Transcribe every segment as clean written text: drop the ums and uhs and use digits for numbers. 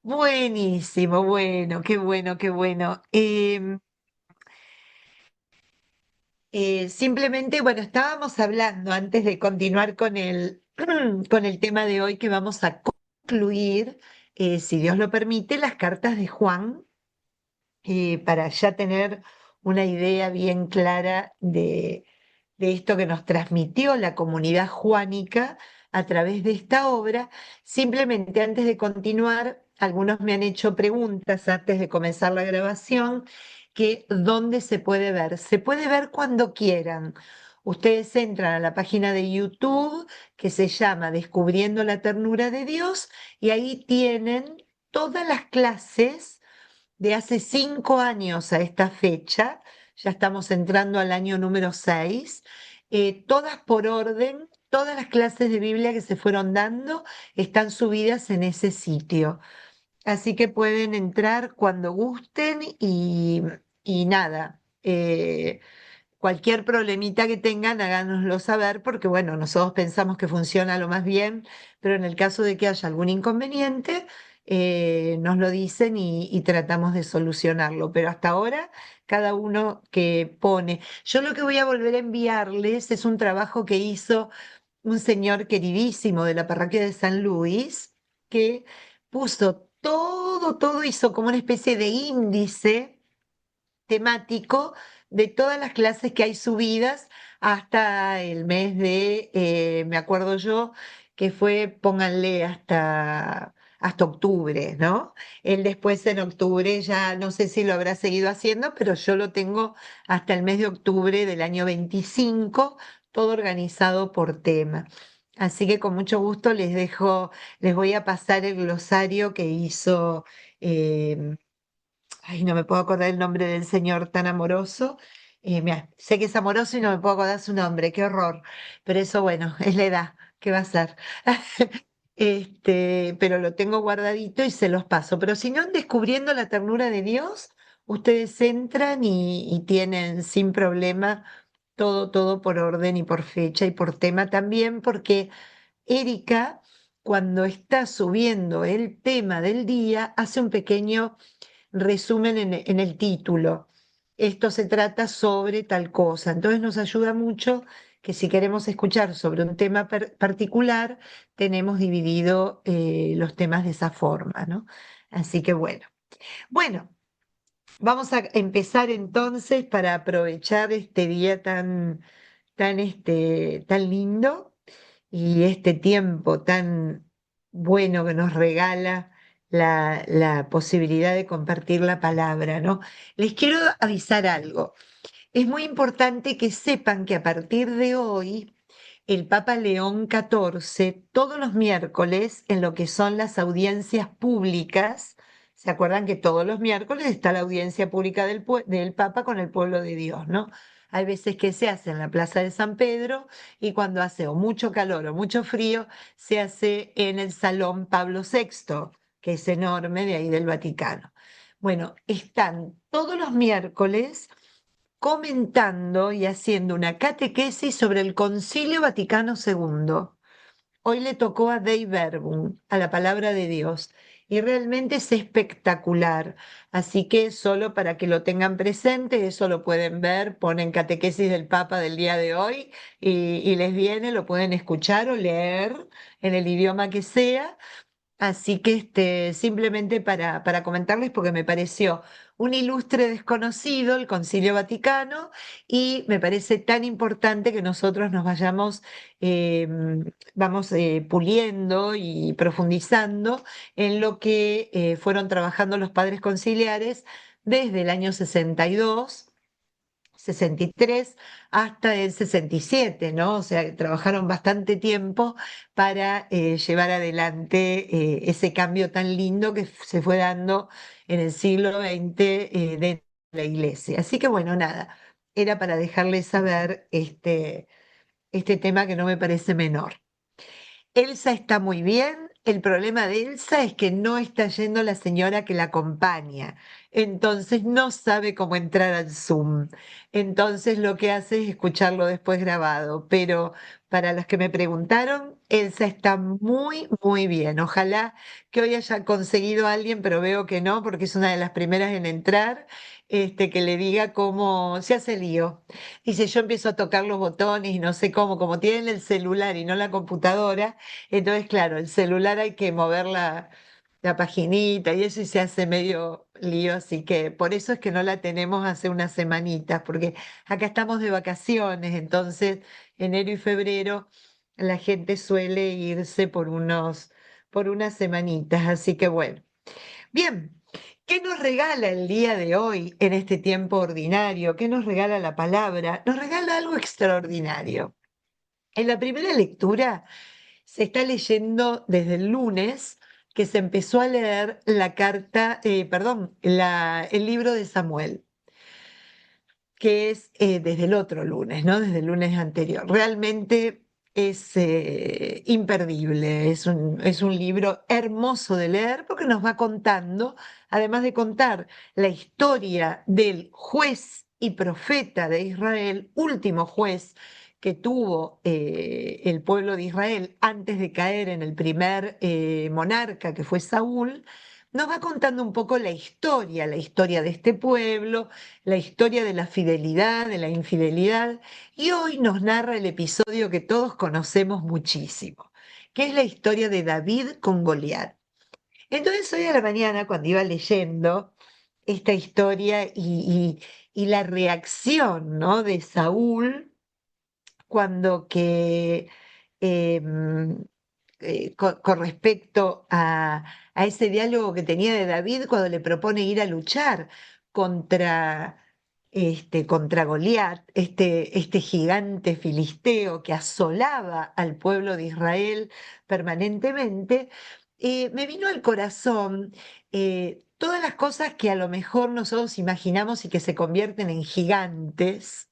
Buenísimo, bueno, qué bueno, qué bueno. Simplemente, bueno, estábamos hablando antes de continuar con con el tema de hoy que vamos a concluir, si Dios lo permite, las cartas de Juan, para ya tener una idea bien clara de esto que nos transmitió la comunidad juánica a través de esta obra. Simplemente antes de continuar, algunos me han hecho preguntas antes de comenzar la grabación, que dónde se puede ver. Se puede ver cuando quieran. Ustedes entran a la página de YouTube que se llama Descubriendo la Ternura de Dios y ahí tienen todas las clases de hace 5 años a esta fecha. Ya estamos entrando al año número 6, todas por orden, todas las clases de Biblia que se fueron dando están subidas en ese sitio. Así que pueden entrar cuando gusten y nada. Cualquier problemita que tengan, háganoslo saber, porque bueno, nosotros pensamos que funciona lo más bien, pero en el caso de que haya algún inconveniente, nos lo dicen y tratamos de solucionarlo. Pero hasta ahora, cada uno que pone. Yo lo que voy a volver a enviarles es un trabajo que hizo un señor queridísimo de la parroquia de San Luis, que puso todo, hizo como una especie de índice temático de todas las clases que hay subidas hasta el mes de, me acuerdo yo, que fue, pónganle hasta octubre, ¿no? Él después en octubre ya no sé si lo habrá seguido haciendo, pero yo lo tengo hasta el mes de octubre del año 25, todo organizado por tema. Así que con mucho gusto les dejo, les voy a pasar el glosario que hizo. em, Ay, no me puedo acordar el nombre del señor tan amoroso. Mira, sé que es amoroso y no me puedo acordar su nombre, qué horror. Pero eso, bueno, es la edad, ¿qué va a ser? Pero lo tengo guardadito y se los paso. Pero si no, en Descubriendo la Ternura de Dios, ustedes entran y tienen sin problema todo por orden y por fecha y por tema también, porque Erika, cuando está subiendo el tema del día, hace un pequeño resumen en el título. Esto se trata sobre tal cosa. Entonces nos ayuda mucho que si queremos escuchar sobre un tema particular, tenemos dividido los temas de esa forma, ¿no? Así que bueno. Bueno, vamos a empezar entonces para aprovechar este día tan lindo y este tiempo tan bueno que nos regala la posibilidad de compartir la palabra, ¿no? Les quiero avisar algo. Es muy importante que sepan que a partir de hoy, el Papa León XIV, todos los miércoles, en lo que son las audiencias públicas, ¿se acuerdan que todos los miércoles está la audiencia pública del Papa con el pueblo de Dios, ¿no? Hay veces que se hace en la Plaza de San Pedro y cuando hace o mucho calor o mucho frío, se hace en el Salón Pablo VI, que es enorme de ahí del Vaticano. Bueno, están todos los miércoles comentando y haciendo una catequesis sobre el Concilio Vaticano II. Hoy le tocó a Dei Verbum, a la palabra de Dios, y realmente es espectacular. Así que solo para que lo tengan presente, eso lo pueden ver, ponen catequesis del Papa del día de hoy y les viene, lo pueden escuchar o leer en el idioma que sea. Así que simplemente para comentarles, porque me pareció un ilustre desconocido el Concilio Vaticano y me parece tan importante que nosotros nos vayamos, eh, vamos puliendo y profundizando en lo que fueron trabajando los padres conciliares desde el año 62, 63 hasta el 67, ¿no? O sea, que trabajaron bastante tiempo para llevar adelante ese cambio tan lindo que se fue dando en el siglo XX de la iglesia. Así que bueno, nada, era para dejarles saber este tema que no me parece menor. Elsa está muy bien, El problema de Elsa es que no está yendo la señora que la acompaña, entonces no sabe cómo entrar al Zoom. Entonces lo que hace es escucharlo después grabado. Pero para los que me preguntaron, Elsa está muy, muy bien. Ojalá que hoy haya conseguido a alguien, pero veo que no, porque es una de las primeras en entrar, que le diga cómo se hace lío. Dice, yo empiezo a tocar los botones y no sé cómo, como tienen el celular y no la computadora. Entonces, claro, el celular hay que mover la paginita y eso y se hace medio lío, así que por eso es que no la tenemos hace unas semanitas, porque acá estamos de vacaciones, entonces enero y febrero la gente suele irse por unas semanitas, así que bueno. Bien, ¿qué nos regala el día de hoy en este tiempo ordinario? ¿Qué nos regala la palabra? Nos regala algo extraordinario. En la primera lectura se está leyendo desde el lunes que se empezó a leer la carta, perdón, el libro de Samuel, que es desde el otro lunes, ¿no? Desde el lunes anterior. Realmente es imperdible, es un libro hermoso de leer porque nos va contando, además de contar la historia del juez y profeta de Israel, último juez que tuvo el pueblo de Israel antes de caer en el primer monarca que fue Saúl, nos va contando un poco la historia de este pueblo, la historia de la fidelidad, de la infidelidad, y hoy nos narra el episodio que todos conocemos muchísimo, que es la historia de David con Goliat. Entonces hoy a la mañana, cuando iba leyendo esta historia y la reacción, ¿no?, de Saúl, cuando que em, con respecto a ese diálogo que tenía de David cuando le propone ir a luchar contra, contra Goliat, este gigante filisteo que asolaba al pueblo de Israel permanentemente, me vino al corazón todas las cosas que a lo mejor nosotros imaginamos y que se convierten en gigantes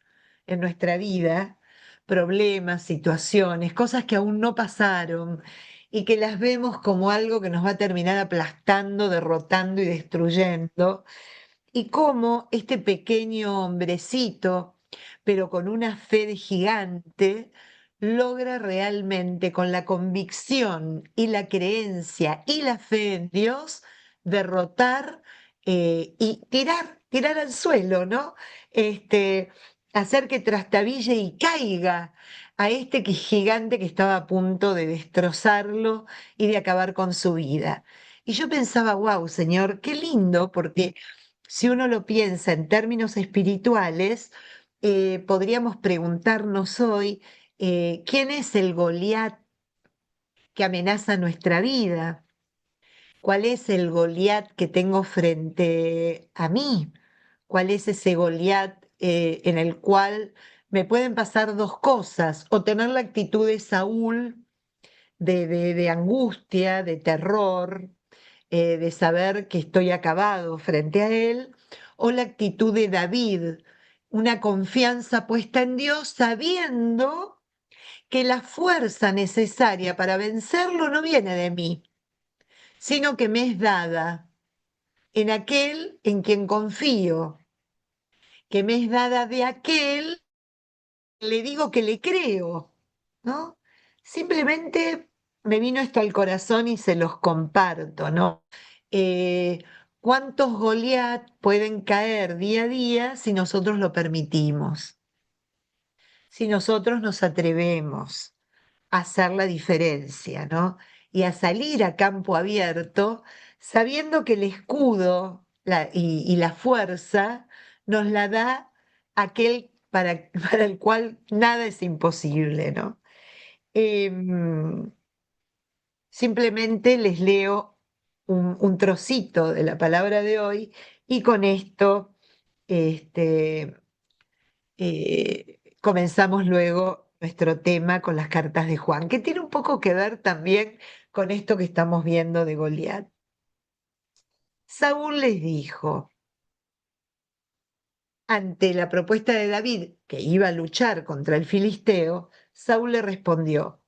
en nuestra vida, problemas, situaciones, cosas que aún no pasaron y que las vemos como algo que nos va a terminar aplastando, derrotando y destruyendo, y cómo este pequeño hombrecito, pero con una fe de gigante, logra realmente con la convicción y la creencia y la fe en Dios derrotar y tirar al suelo, ¿no? Este, hacer que trastabille y caiga a gigante que estaba a punto de destrozarlo y de acabar con su vida. Y yo pensaba, wow, Señor, qué lindo, porque si uno lo piensa en términos espirituales, podríamos preguntarnos hoy, ¿quién es el Goliat que amenaza nuestra vida? ¿Cuál es el Goliat que tengo frente a mí? ¿Cuál es ese Goliat en el cual me pueden pasar dos cosas? O tener la actitud de Saúl, de angustia, de terror, de saber que estoy acabado frente a él, o la actitud de David, una confianza puesta en Dios, sabiendo que la fuerza necesaria para vencerlo no viene de mí, sino que me es dada en aquel en quien confío, que me es dada de aquel que le digo que le creo, ¿no? Simplemente me vino esto al corazón y se los comparto, ¿no? Eh, ¿Cuántos Goliat pueden caer día a día si nosotros lo permitimos? Si nosotros nos atrevemos a hacer la diferencia, ¿no? Y a salir a campo abierto sabiendo que el escudo y la fuerza nos la da aquel para el cual nada es imposible, ¿no? Em, Simplemente les leo un trocito de la palabra de hoy y con esto este, comenzamos luego nuestro tema con las cartas de Juan, que tiene un poco que ver también con esto que estamos viendo de Goliat. Saúl les dijo, ante la propuesta de David, que iba a luchar contra el filisteo, Saúl le respondió,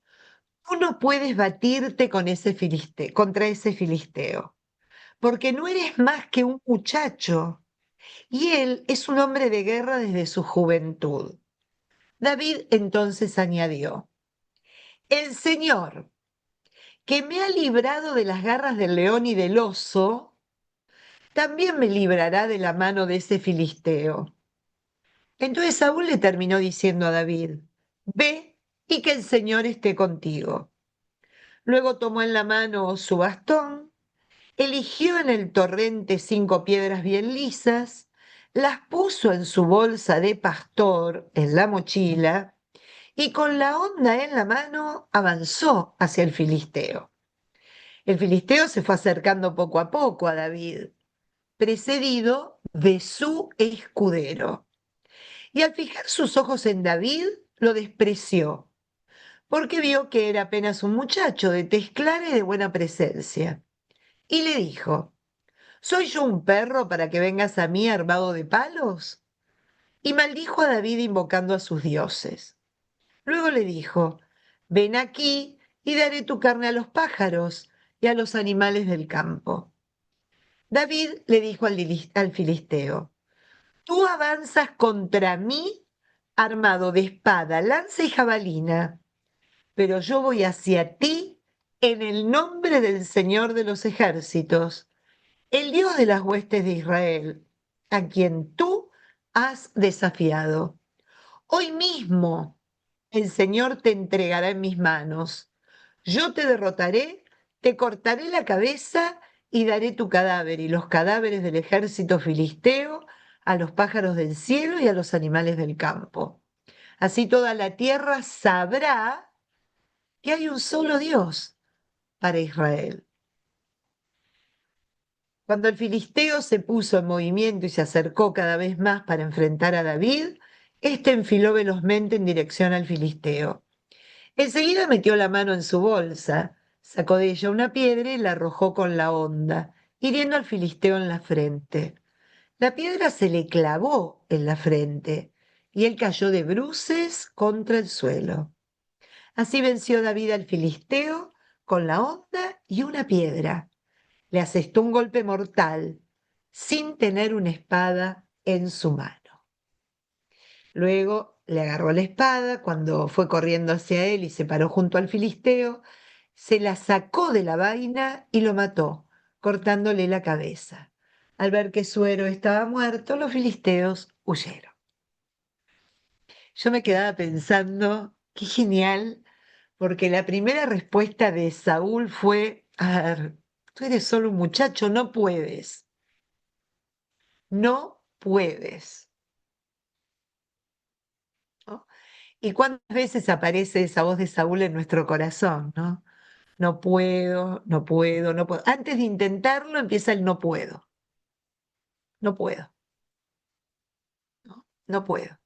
tú no puedes batirte con contra ese filisteo, porque no eres más que un muchacho, y él es un hombre de guerra desde su juventud. David entonces añadió, el Señor, que me ha librado de las garras del león y del oso, también me librará de la mano de ese filisteo. Entonces Saúl le terminó diciendo a David, ve y que el Señor esté contigo. Luego tomó en la mano su bastón, eligió en el torrente 5 piedras bien lisas, las puso en su bolsa de pastor, en la mochila, y con la honda en la mano avanzó hacia el filisteo. El filisteo se fue acercando poco a poco a David, precedido de su escudero. Y al fijar sus ojos en David, lo despreció, porque vio que era apenas un muchacho de tez clara y de buena presencia. Y le dijo, ¿soy yo un perro para que vengas a mí armado de palos? Y maldijo a David invocando a sus dioses. Luego le dijo, ven aquí y daré tu carne a los pájaros y a los animales del campo. David le dijo al filisteo, tú avanzas contra mí armado de espada, lanza y jabalina, pero yo voy hacia ti en el nombre del Señor de los ejércitos, el Dios de las huestes de Israel, a quien tú has desafiado. Hoy mismo el Señor te entregará en mis manos. Yo te derrotaré, te cortaré la cabeza y daré tu cadáver y los cadáveres del ejército filisteo a los pájaros del cielo y a los animales del campo. Así toda la tierra sabrá que hay un solo Dios para Israel. Cuando el filisteo se puso en movimiento y se acercó cada vez más para enfrentar a David, éste enfiló velozmente en dirección al filisteo. Enseguida metió la mano en su bolsa, sacó de ella una piedra y la arrojó con la honda, hiriendo al filisteo en la frente. La piedra se le clavó en la frente y él cayó de bruces contra el suelo. Así venció David al filisteo con la honda y una piedra. Le asestó un golpe mortal sin tener una espada en su mano. Luego le agarró la espada cuando fue corriendo hacia él y se paró junto al filisteo, se la sacó de la vaina y lo mató, cortándole la cabeza. Al ver que su héroe estaba muerto, los filisteos huyeron. Yo me quedaba pensando, qué genial, porque la primera respuesta de Saúl fue, a ver, tú eres solo un muchacho, no puedes, no puedes, ¿no? ¿Y cuántas veces aparece esa voz de Saúl en nuestro corazón, ¿no? No puedo, no puedo, no puedo. Antes de intentarlo empieza el no puedo, no puedo, ¿no? No puedo.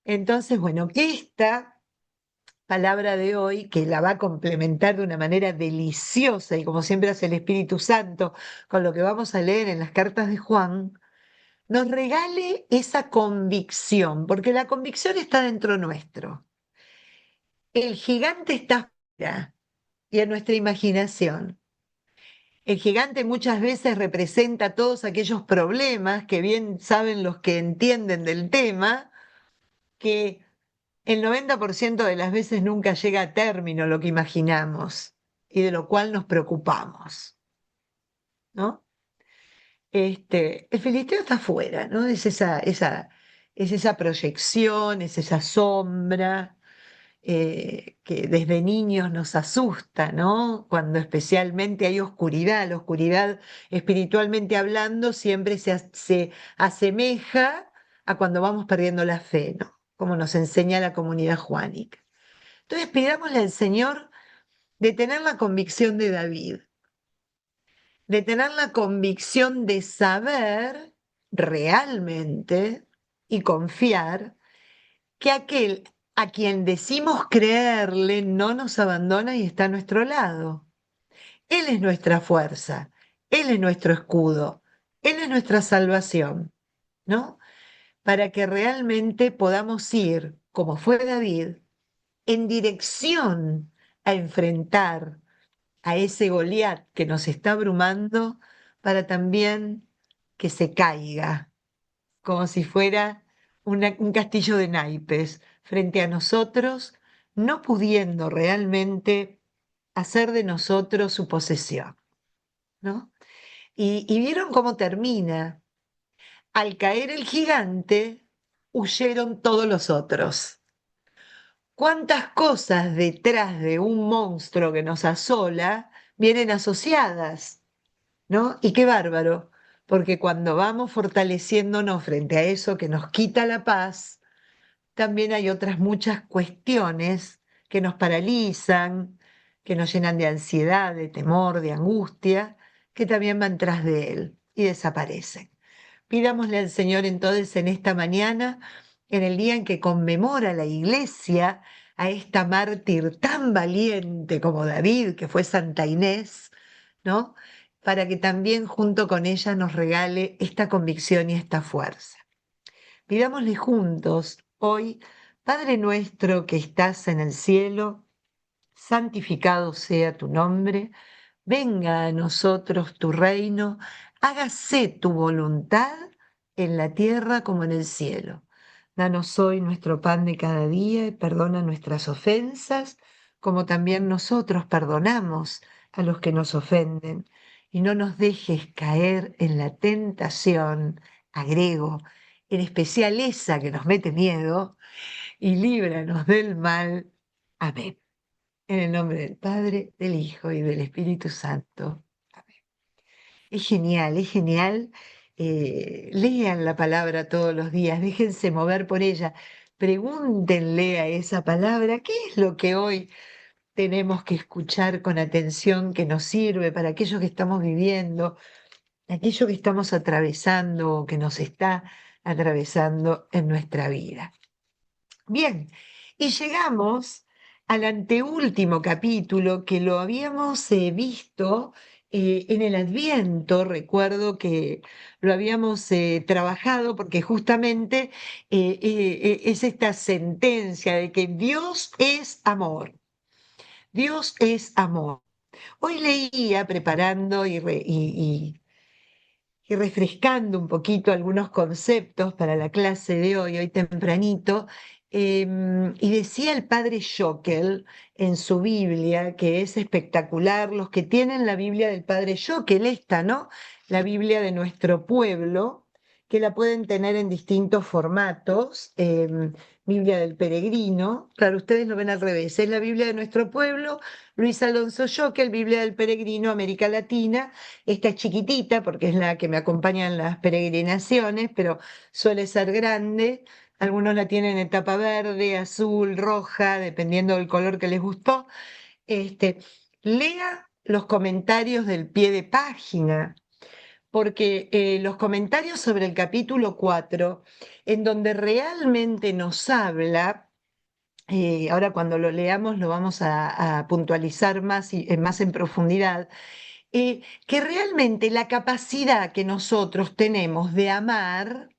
Entonces, bueno, esta palabra de hoy, que la va a complementar de una manera deliciosa y como siempre hace el Espíritu Santo con lo que vamos a leer en las cartas de Juan, nos regale esa convicción, porque la convicción está dentro nuestro. El gigante está afuera y en nuestra imaginación. El gigante muchas veces representa todos aquellos problemas que bien saben los que entienden del tema, que el 90% de las veces nunca llega a término lo que imaginamos y de lo cual nos preocupamos, ¿no? El filisteo está afuera, ¿no? Es esa proyección, es esa sombra, que desde niños nos asusta, ¿no? Cuando especialmente hay oscuridad, la oscuridad espiritualmente hablando siempre se asemeja a cuando vamos perdiendo la fe, ¿no? Como nos enseña la comunidad juánica. Entonces pidámosle al Señor de tener la convicción de David, de tener la convicción de saber realmente y confiar que aquel a quien decimos creerle no nos abandona y está a nuestro lado. Él es nuestra fuerza, Él es nuestro escudo, Él es nuestra salvación, ¿no? Para que realmente podamos ir, como fue David, en dirección a enfrentar a ese Goliat que nos está abrumando para también que se caiga, como si fuera un castillo de naipes frente a nosotros, no pudiendo realmente hacer de nosotros su posesión, ¿no? Y vieron cómo termina. Al caer el gigante, huyeron todos los otros. ¿Cuántas cosas detrás de un monstruo que nos asola vienen asociadas? ¿No? Y qué bárbaro, porque cuando vamos fortaleciéndonos frente a eso que nos quita la paz, también hay otras muchas cuestiones que nos paralizan, que nos llenan de ansiedad, de temor, de angustia, que también van tras de él y desaparecen. Pidámosle al Señor entonces en esta mañana, en el día en que conmemora la Iglesia a esta mártir tan valiente como David, que fue Santa Inés, ¿no? Para que también junto con ella nos regale esta convicción y esta fuerza. Pidámosle juntos hoy, Padre nuestro que estás en el cielo, santificado sea tu nombre, venga a nosotros tu reino, hágase tu voluntad en la tierra como en el cielo. Danos hoy nuestro pan de cada día y perdona nuestras ofensas, como también nosotros perdonamos a los que nos ofenden. Y no nos dejes caer en la tentación, agrego, en especial esa que nos mete miedo, y líbranos del mal. Amén. En el nombre del Padre, del Hijo y del Espíritu Santo. Amén. Es genial, es genial. Lean la palabra todos los días, déjense mover por ella. Pregúntenle a esa palabra, ¿qué es lo que hoy tenemos que escuchar con atención que nos sirve para aquello que estamos viviendo, aquello que estamos atravesando o que nos está atravesando en nuestra vida? Bien, y llegamos al anteúltimo capítulo que lo habíamos visto en el Adviento. Recuerdo que lo habíamos trabajado porque justamente es esta sentencia de que Dios es amor. Dios es amor. Hoy leía preparando y refrescando un poquito algunos conceptos para la clase de hoy tempranito, y decía el padre Schockel en su Biblia, que es espectacular, los que tienen la Biblia del padre Schockel, esta, ¿no? La Biblia de nuestro pueblo, que la pueden tener en distintos formatos. Biblia del Peregrino, claro, ustedes lo ven al revés, es la Biblia de nuestro pueblo, Luis Alonso Schockel, Biblia del Peregrino, América Latina. Esta es chiquitita porque es la que me acompaña en las peregrinaciones, pero suele ser grande. Algunos la tienen en tapa verde, azul, roja, dependiendo del color que les gustó. Este, lea los comentarios del pie de página, porque los comentarios sobre el capítulo 4, en donde realmente nos habla, ahora cuando lo leamos lo vamos a puntualizar más, más en profundidad, que realmente la capacidad que nosotros tenemos de amar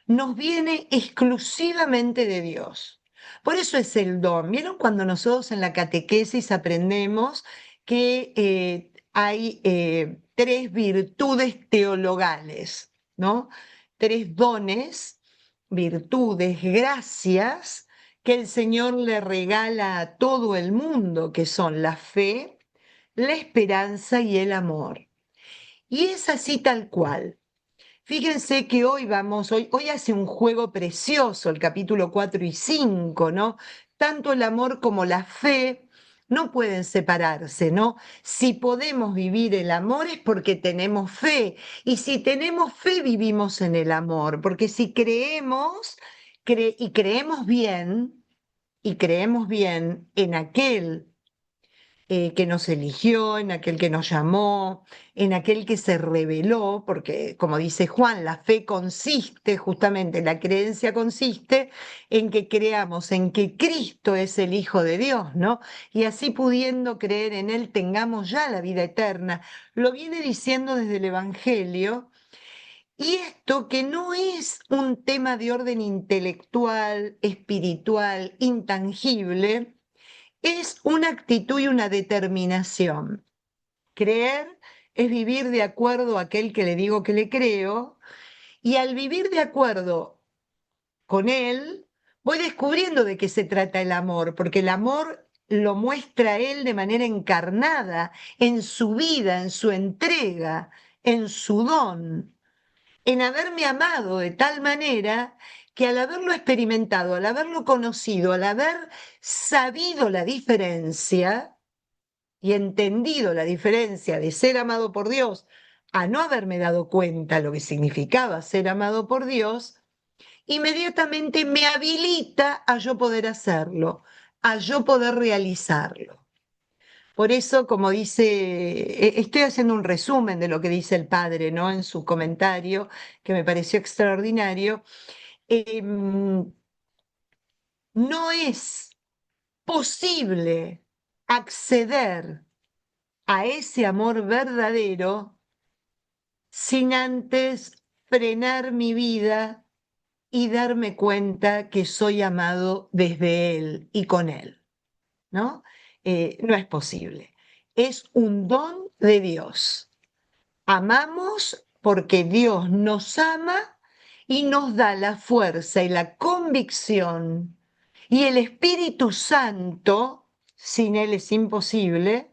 nos viene exclusivamente de Dios. Por eso es el don. ¿Vieron cuando nosotros en la catequesis aprendemos que hay tres virtudes teologales, ¿no? Tres dones, virtudes, gracias que el Señor le regala a todo el mundo, que son la fe, la esperanza y el amor. Y es así tal cual. Fíjense que hoy hace un juego precioso el capítulo 4 y 5, ¿no? Tanto el amor como la fe no pueden separarse, ¿no? Si podemos vivir el amor es porque tenemos fe, y si tenemos fe vivimos en el amor, porque si creemos y creemos bien en aquel que nos eligió, en aquel que nos llamó, en aquel que se reveló, porque como dice Juan, la fe consiste justamente, la creencia consiste en que creamos en que Cristo es el Hijo de Dios, ¿no? Y así pudiendo creer en Él tengamos ya la vida eterna. Lo viene diciendo desde el Evangelio. Y esto que no es un tema de orden intelectual, espiritual, intangible, es una actitud y una determinación. Creer es vivir de acuerdo a aquel que le digo que le creo, y al vivir de acuerdo con él, voy descubriendo de qué se trata el amor, porque el amor lo muestra él de manera encarnada, en su vida, en su entrega, en su don, en haberme amado de tal manera que al haberlo experimentado, al haberlo conocido, al haber sabido la diferencia y entendido la diferencia de ser amado por Dios a no haberme dado cuenta lo que significaba ser amado por Dios, inmediatamente me habilita a yo poder hacerlo, a yo poder realizarlo. Por eso, como dice, estoy haciendo un resumen de lo que dice el padre, ¿no? En su comentario, que me pareció extraordinario. No es posible acceder a ese amor verdadero sin antes frenar mi vida y darme cuenta que soy amado desde Él y con Él, ¿no? No es posible. Es un don de Dios. Amamos porque Dios nos ama y nos da la fuerza y la convicción y el Espíritu Santo, sin Él es imposible,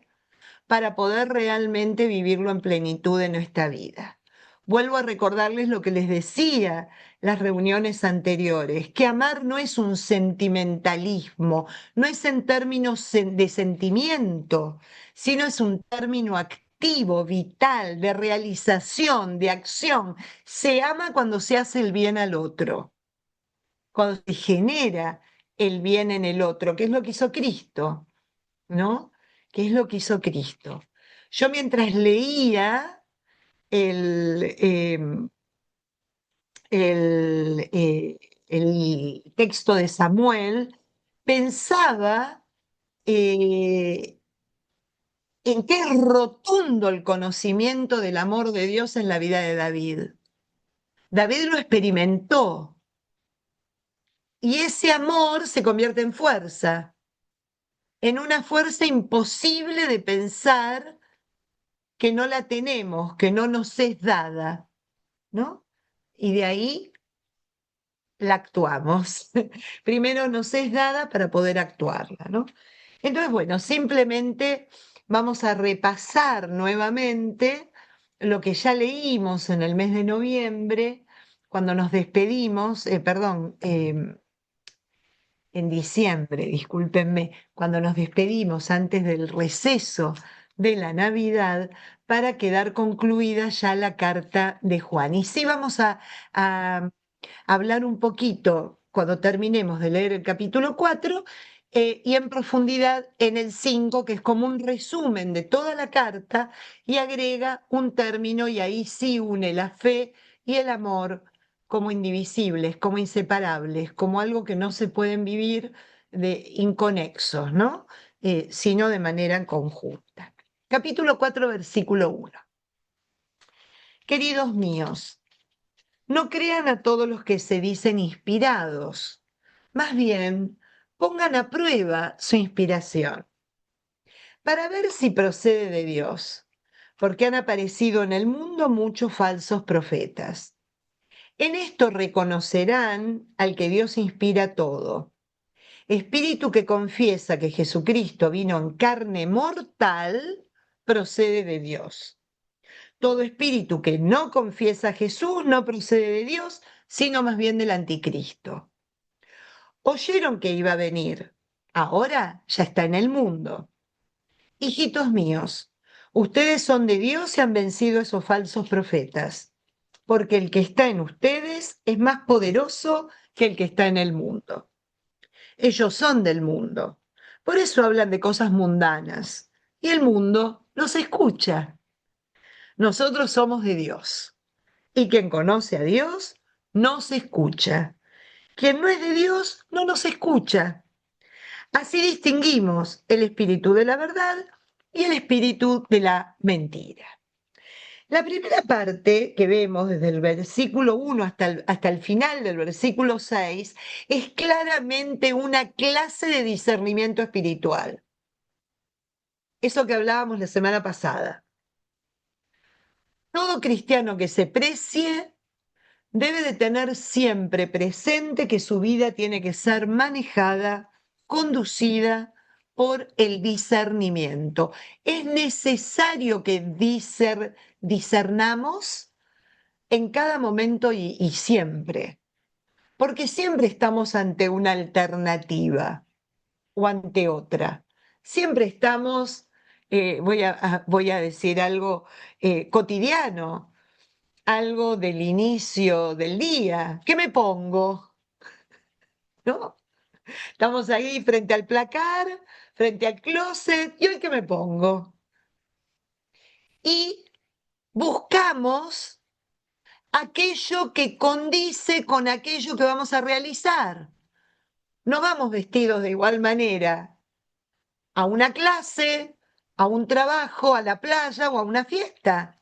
para poder realmente vivirlo en plenitud en nuestra vida. Vuelvo a recordarles lo que les decía las reuniones anteriores, que amar no es un sentimentalismo, no es en términos de sentimiento, sino es un término activo, vital, de realización, de acción. Se ama cuando se hace el bien al otro, cuando se genera el bien en el otro, que es lo que hizo Cristo, ¿no? ¿Qué es lo que hizo Cristo? Yo mientras leía el, el texto de Samuel, pensaba en qué es rotundo el conocimiento del amor de Dios en la vida de David. David lo experimentó y ese amor se convierte en una fuerza imposible de pensar que no la tenemos, que no nos es dada, ¿no? Y de ahí la actuamos. Primero nos es dada para poder actuarla, ¿no? Entonces, bueno, simplemente vamos a repasar nuevamente lo que ya leímos en el mes de noviembre, cuando nos despedimos, en diciembre, discúlpenme, cuando nos despedimos antes del receso de la Navidad para quedar concluida ya la carta de Juan. Y sí vamos a hablar un poquito cuando terminemos de leer el capítulo 4 y en profundidad en el 5, que es como un resumen de toda la carta y agrega un término y ahí sí une la fe y el amor como indivisibles, como inseparables, como algo que no se pueden vivir de inconexos, ¿no? Sino de manera conjunta. Capítulo 4, versículo 1. Queridos míos, no crean a todos los que se dicen inspirados, más bien pongan a prueba su inspiración para ver si procede de Dios, porque han aparecido en el mundo muchos falsos profetas. En esto reconocerán al que Dios inspira todo. Espíritu que confiesa que Jesucristo vino en carne mortal, procede de Dios. Todo espíritu que no confiesa a Jesús no procede de Dios, sino más bien del anticristo. Oyeron que iba a venir, ahora ya está en el mundo. Hijitos míos, ustedes son de Dios y han vencido a esos falsos profetas, porque el que está en ustedes es más poderoso que el que está en el mundo. Ellos son del mundo, por eso hablan de cosas mundanas, y el mundo los escucha. Nosotros somos de Dios, y quien conoce a Dios nos escucha. Quien no es de Dios no nos escucha. Así distinguimos el espíritu de la verdad y el espíritu de la mentira. La primera parte que vemos desde el versículo 1 hasta el final del versículo 6 es claramente una clase de discernimiento espiritual. Eso que hablábamos la semana pasada. Todo cristiano que se precie debe de tener siempre presente que su vida tiene que ser manejada, conducida por el discernimiento. Es necesario que discernamos en cada momento y siempre, porque siempre estamos ante una alternativa o ante otra. Siempre estamos, voy a decir algo cotidiano, algo del inicio del día. ¿Qué me pongo? ¿No? Estamos ahí frente al placar, frente al closet, ¿y hoy qué me pongo? Y buscamos aquello que condice con aquello que vamos a realizar. No vamos vestidos de igual manera a una clase, a un trabajo, a la playa o a una fiesta.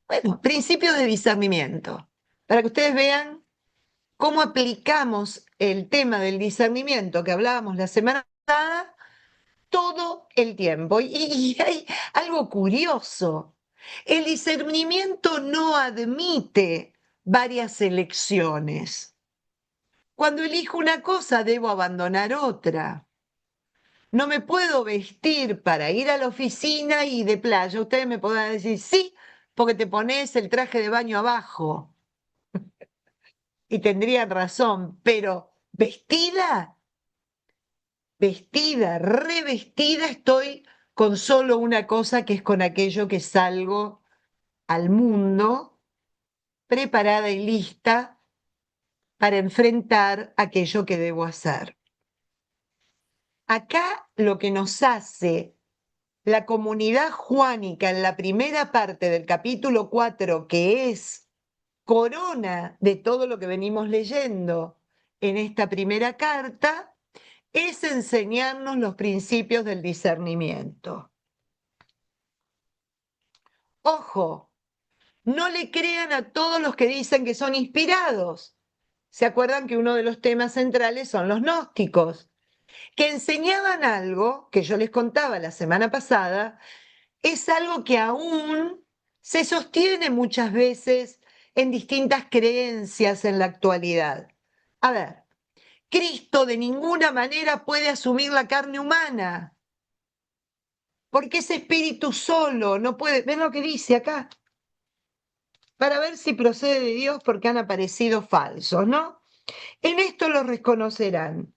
Bueno, principios de discernimiento, para que ustedes vean cómo aplicamos el tema del discernimiento que hablábamos la semana pasada todo el tiempo. Y hay algo curioso. El discernimiento no admite varias elecciones. Cuando elijo una cosa, debo abandonar otra. No me puedo vestir para ir a la oficina y de playa. Ustedes me podrán decir, sí, porque te pones el traje de baño abajo. Y tendrían razón, pero revestida estoy con solo una cosa que es con aquello que salgo al mundo, preparada y lista para enfrentar aquello que debo hacer. Acá lo que nos hace la comunidad juánica en la primera parte del capítulo 4, que es corona de todo lo que venimos leyendo en esta primera carta, es enseñarnos los principios del discernimiento. Ojo, no le crean a todos los que dicen que son inspirados. ¿Se acuerdan que uno de los temas centrales son los gnósticos? Que enseñaban algo que yo les contaba la semana pasada, es algo que aún se sostiene muchas veces en distintas creencias en la actualidad. A ver, Cristo de ninguna manera puede asumir la carne humana, porque ese espíritu solo no puede, ven lo que dice acá, para ver si procede de Dios porque han aparecido falsos, ¿no? En esto lo reconocerán,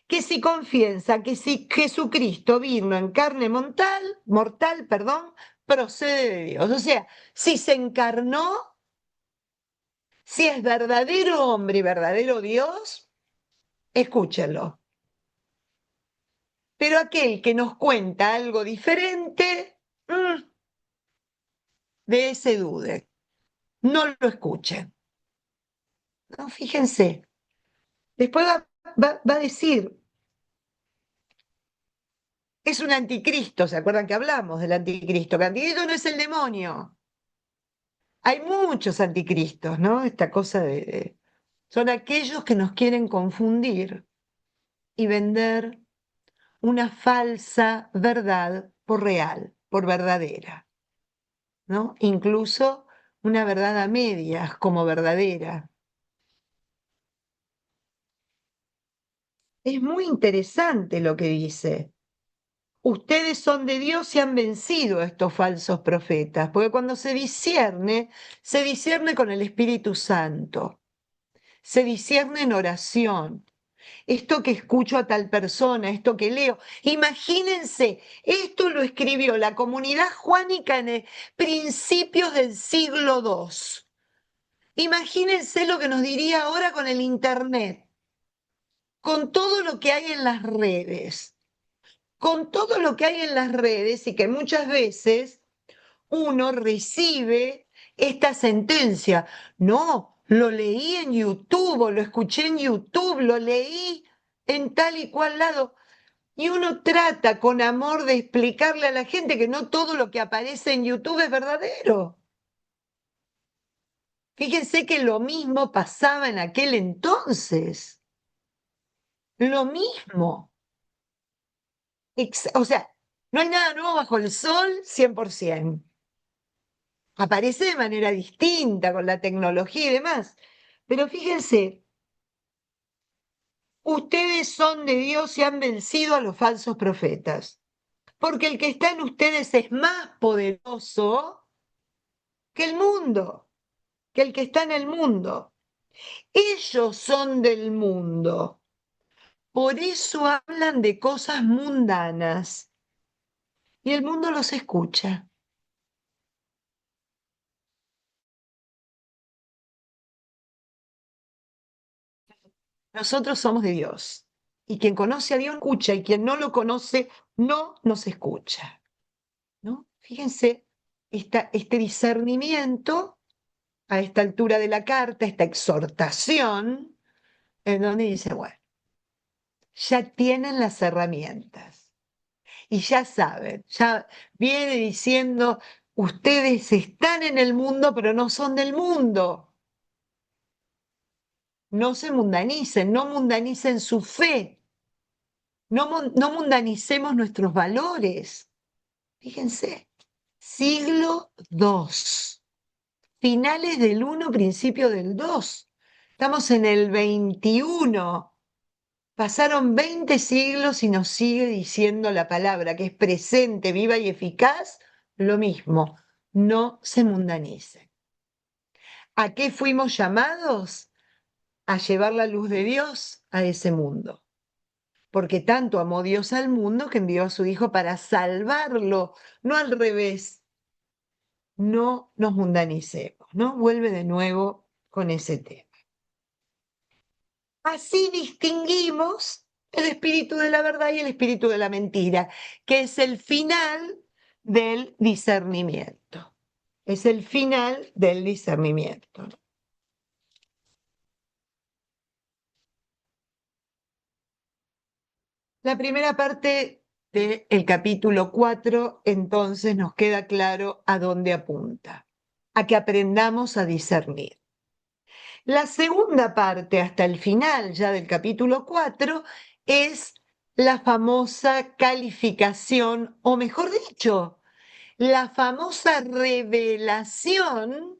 que si confiesa que si Jesucristo vino en carne mortal, perdón, procede de Dios. O sea, si se encarnó, si es verdadero hombre y verdadero Dios, escúchenlo. Pero aquel que nos cuenta algo diferente, de ese dude, no lo escuchen. No, fíjense, después va a decir, es un anticristo, ¿se acuerdan que hablamos del anticristo? Que el anticristo no es el demonio. Hay muchos anticristos, ¿no? Esta cosa son aquellos que nos quieren confundir y vender una falsa verdad por real, por verdadera, ¿no? Incluso una verdad a medias como verdadera. Es muy interesante lo que dice. Ustedes son de Dios y han vencido a estos falsos profetas, porque cuando se discierne con el Espíritu Santo, se discierne en oración. Esto que escucho a tal persona, esto que leo. Imagínense, esto lo escribió la comunidad juánica en principios del siglo II. Imagínense lo que nos diría ahora con el Internet, con todo lo que hay en las redes. Con todo lo que hay en las redes y que muchas veces uno recibe esta sentencia. No, lo leí en YouTube o lo escuché en YouTube, lo leí en tal y cual lado. Y uno trata con amor de explicarle a la gente que no todo lo que aparece en YouTube es verdadero. Fíjense que lo mismo pasaba en aquel entonces. Lo mismo. O sea, no hay nada nuevo bajo el sol 100%. Aparece de manera distinta con la tecnología y demás. Pero fíjense, ustedes son de Dios y han vencido a los falsos profetas, porque el que está en ustedes es más poderoso que el mundo, que el que está en el mundo. Ellos son del mundo, por eso hablan de cosas mundanas y el mundo los escucha. Nosotros somos de Dios y quien conoce a Dios escucha y quien no lo conoce no nos escucha, ¿no? Fíjense este discernimiento a esta altura de la carta, esta exhortación, en donde dice, bueno, ya tienen las herramientas y ya saben, ya viene diciendo, ustedes están en el mundo, pero no son del mundo. No se mundanicen, no mundanicen su fe, no mundanicemos nuestros valores. Fíjense, siglo II, finales del uno, principio del 2. Estamos en el 21. Pasaron 20 siglos y nos sigue diciendo la palabra, que es presente, viva y eficaz, lo mismo. No se mundanicen. ¿A qué fuimos llamados? A llevar la luz de Dios a ese mundo. Porque tanto amó Dios al mundo que envió a su Hijo para salvarlo, no al revés. No nos mundanicemos, ¿no? Vuelve de nuevo con ese tema. Así distinguimos el espíritu de la verdad y el espíritu de la mentira, que es el final del discernimiento. Es el final del discernimiento. La primera parte del capítulo 4, entonces nos queda claro a dónde apunta, a que aprendamos a discernir. La segunda parte, hasta el final ya del capítulo 4, es la famosa calificación, o mejor dicho, la famosa revelación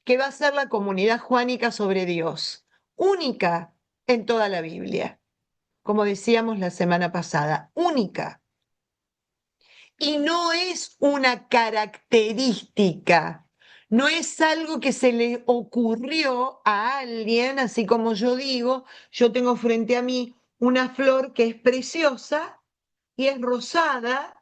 que va a ser la comunidad juánica sobre Dios, única en toda la Biblia, como decíamos la semana pasada, única. Y no es una característica, no es algo que se le ocurrió a alguien, así como yo digo, yo tengo frente a mí una flor que es preciosa y es rosada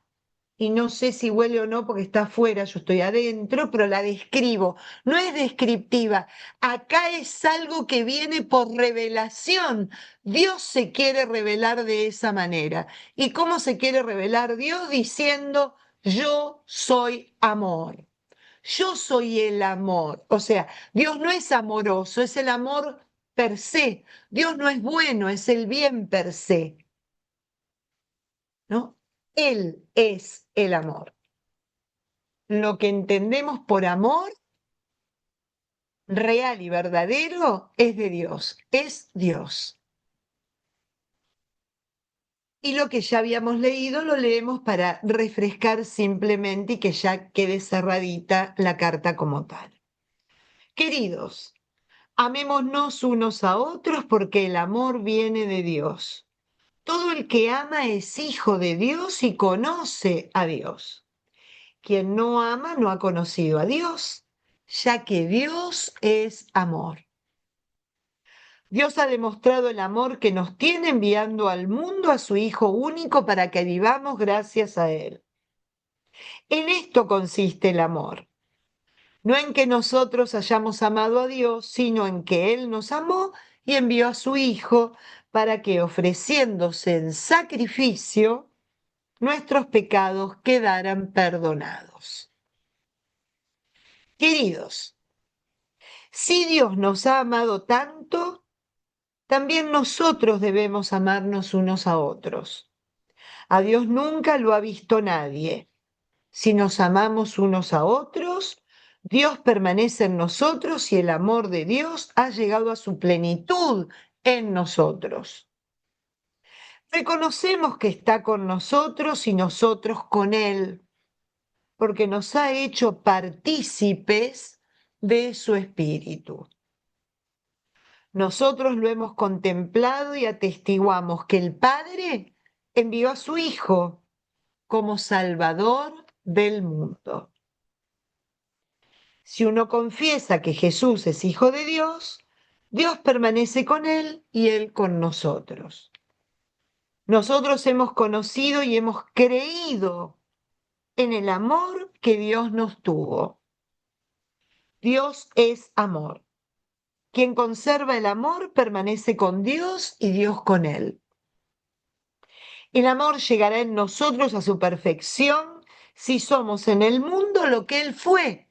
y no sé si huele o no porque está afuera, yo estoy adentro, pero la describo. No es descriptiva. Acá es algo que viene por revelación. Dios se quiere revelar de esa manera. ¿Y cómo se quiere revelar Dios? Diciendo, yo soy amor. Yo soy el amor. O sea, Dios no es amoroso, es el amor per se. Dios no es bueno, es el bien per se, ¿no? Él es el amor. Lo que entendemos por amor real y verdadero es de Dios, es Dios. Y lo que ya habíamos leído lo leemos para refrescar simplemente y que ya quede cerradita la carta como tal. Queridos, amémonos unos a otros porque el amor viene de Dios. Todo el que ama es hijo de Dios y conoce a Dios. Quien no ama no ha conocido a Dios, ya que Dios es amor. Dios ha demostrado el amor que nos tiene enviando al mundo a su Hijo único para que vivamos gracias a Él. En esto consiste el amor, no en que nosotros hayamos amado a Dios, sino en que Él nos amó y envió a su Hijo para que, ofreciéndose en sacrificio, nuestros pecados quedaran perdonados. Queridos, si Dios nos ha amado tanto, también nosotros debemos amarnos unos a otros. A Dios nunca lo ha visto nadie. Si nos amamos unos a otros, Dios permanece en nosotros y el amor de Dios ha llegado a su plenitud en nosotros. Reconocemos que está con nosotros y nosotros con Él, porque nos ha hecho partícipes de su Espíritu. Nosotros lo hemos contemplado y atestiguamos que el Padre envió a su Hijo como Salvador del mundo. Si uno confiesa que Jesús es Hijo de Dios, Dios permanece con él y él con nosotros. Nosotros hemos conocido y hemos creído en el amor que Dios nos tuvo. Dios es amor. Quien conserva el amor permanece con Dios y Dios con él. El amor llegará en nosotros a su perfección si somos en el mundo lo que Él fue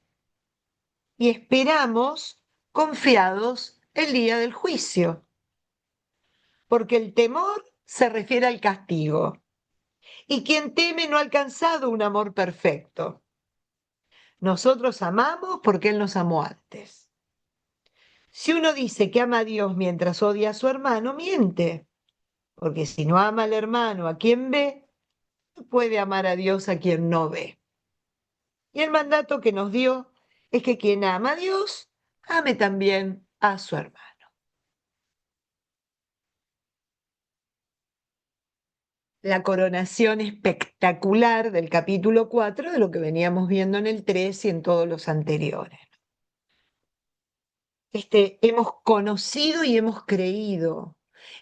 y esperamos confiados el día del juicio, porque el temor se refiere al castigo y quien teme no ha alcanzado un amor perfecto. Nosotros amamos porque Él nos amó antes. Si uno dice que ama a Dios mientras odia a su hermano, miente, porque si no ama al hermano a quien ve, no puede amar a Dios a quien no ve. Y el mandato que nos dio es que quien ama a Dios, ame también a su hermano. La coronación espectacular del capítulo 4 de lo que veníamos viendo en el 3 y en todos los anteriores. Hemos conocido y hemos creído,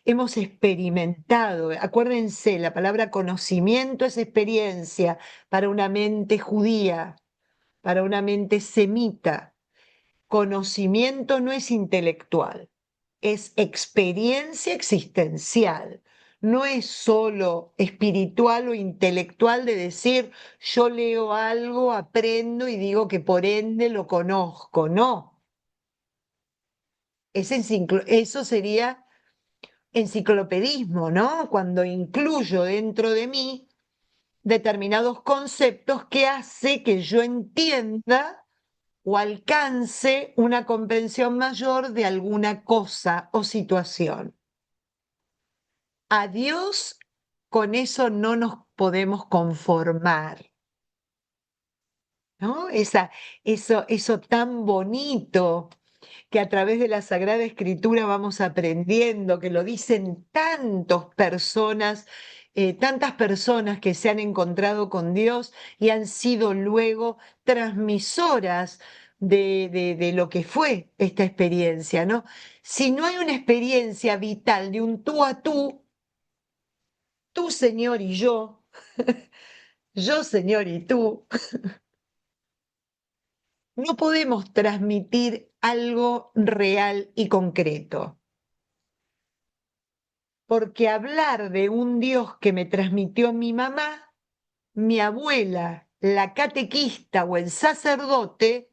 hemos experimentado. Acuérdense, la palabra conocimiento es experiencia para una mente judía, para una mente semita. Conocimiento no es intelectual, es experiencia existencial. No es solo espiritual o intelectual de decir yo leo algo, aprendo y digo que por ende lo conozco. No, eso sería enciclopedismo, ¿no? Cuando incluyo dentro de mí determinados conceptos que hace que yo entienda o alcance una comprensión mayor de alguna cosa o situación. A Dios con eso no nos podemos conformar, ¿no? Eso tan bonito que a través de la Sagrada Escritura vamos aprendiendo, que lo dicen tantas personas que se han encontrado con Dios y han sido luego transmisoras de lo que fue esta experiencia, ¿no? Si no hay una experiencia vital de un tú a tú Señor y yo Señor y tú, no podemos transmitir algo real y concreto. Porque hablar de un Dios que me transmitió mi mamá, mi abuela, la catequista o el sacerdote,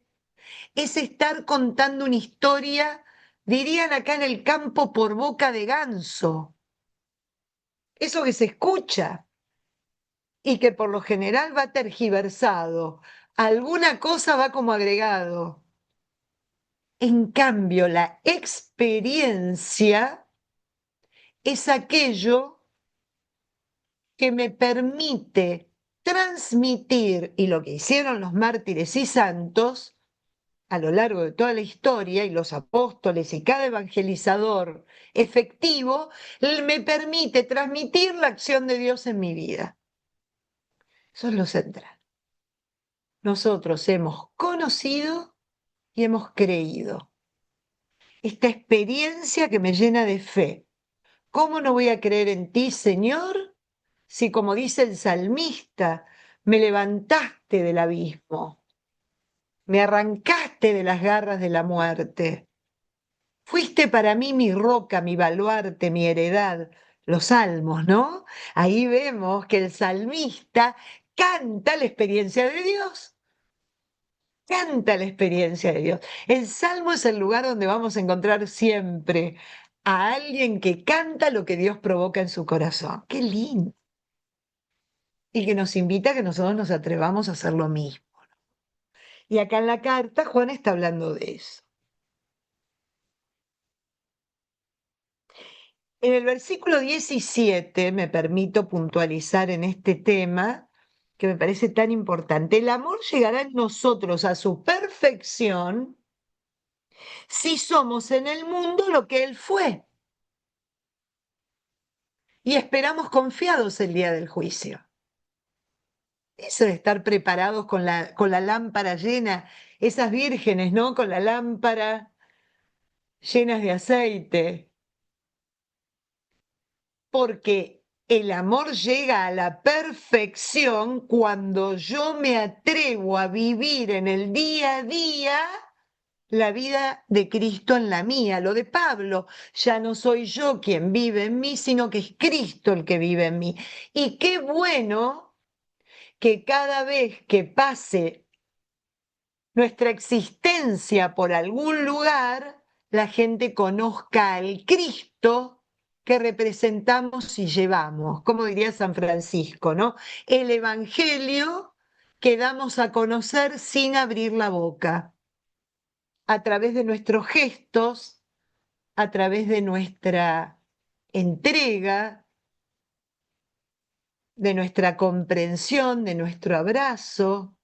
es estar contando una historia, dirían acá en el campo, por boca de ganso. Eso que se escucha y que por lo general va tergiversado. Alguna cosa va como agregado. En cambio, la experiencia es aquello que me permite transmitir, y lo que hicieron los mártires y santos a lo largo de toda la historia, y los apóstoles y cada evangelizador efectivo, me permite transmitir la acción de Dios en mi vida. Eso es lo central. Nosotros hemos conocido y hemos creído. Esta experiencia que me llena de fe. ¿Cómo no voy a creer en ti, Señor? Si, como dice el salmista, me levantaste del abismo, me arrancaste de las garras de la muerte, fuiste para mí mi roca, mi baluarte, mi heredad, los salmos, ¿no? Ahí vemos que el salmista canta la experiencia de Dios, canta la experiencia de Dios. El salmo es el lugar donde vamos a encontrar siempre a alguien que canta lo que Dios provoca en su corazón. ¡Qué lindo! y que nos invita a que nosotros nos atrevamos a hacer lo mismo. Y acá en la carta Juan está hablando de eso. En el versículo 17 me permito puntualizar en este tema que me parece tan importante. El amor llegará en nosotros a su perfección si somos en el mundo lo que Él fue y esperamos confiados el día del juicio. Eso de estar preparados con la lámpara llena, esas vírgenes, ¿no? Con la lámpara llenas de aceite, porque el amor llega a la perfección cuando yo me atrevo a vivir en el día a día la vida de Cristo en la mía, lo de Pablo, ya no soy yo quien vive en mí, sino que es Cristo el que vive en mí. Y qué bueno que cada vez que pase nuestra existencia por algún lugar, la gente conozca al Cristo que representamos y llevamos, como diría San Francisco, ¿no? El Evangelio que damos a conocer sin abrir la boca, a través de nuestros gestos, a través de nuestra entrega, de nuestra comprensión, de nuestro abrazo,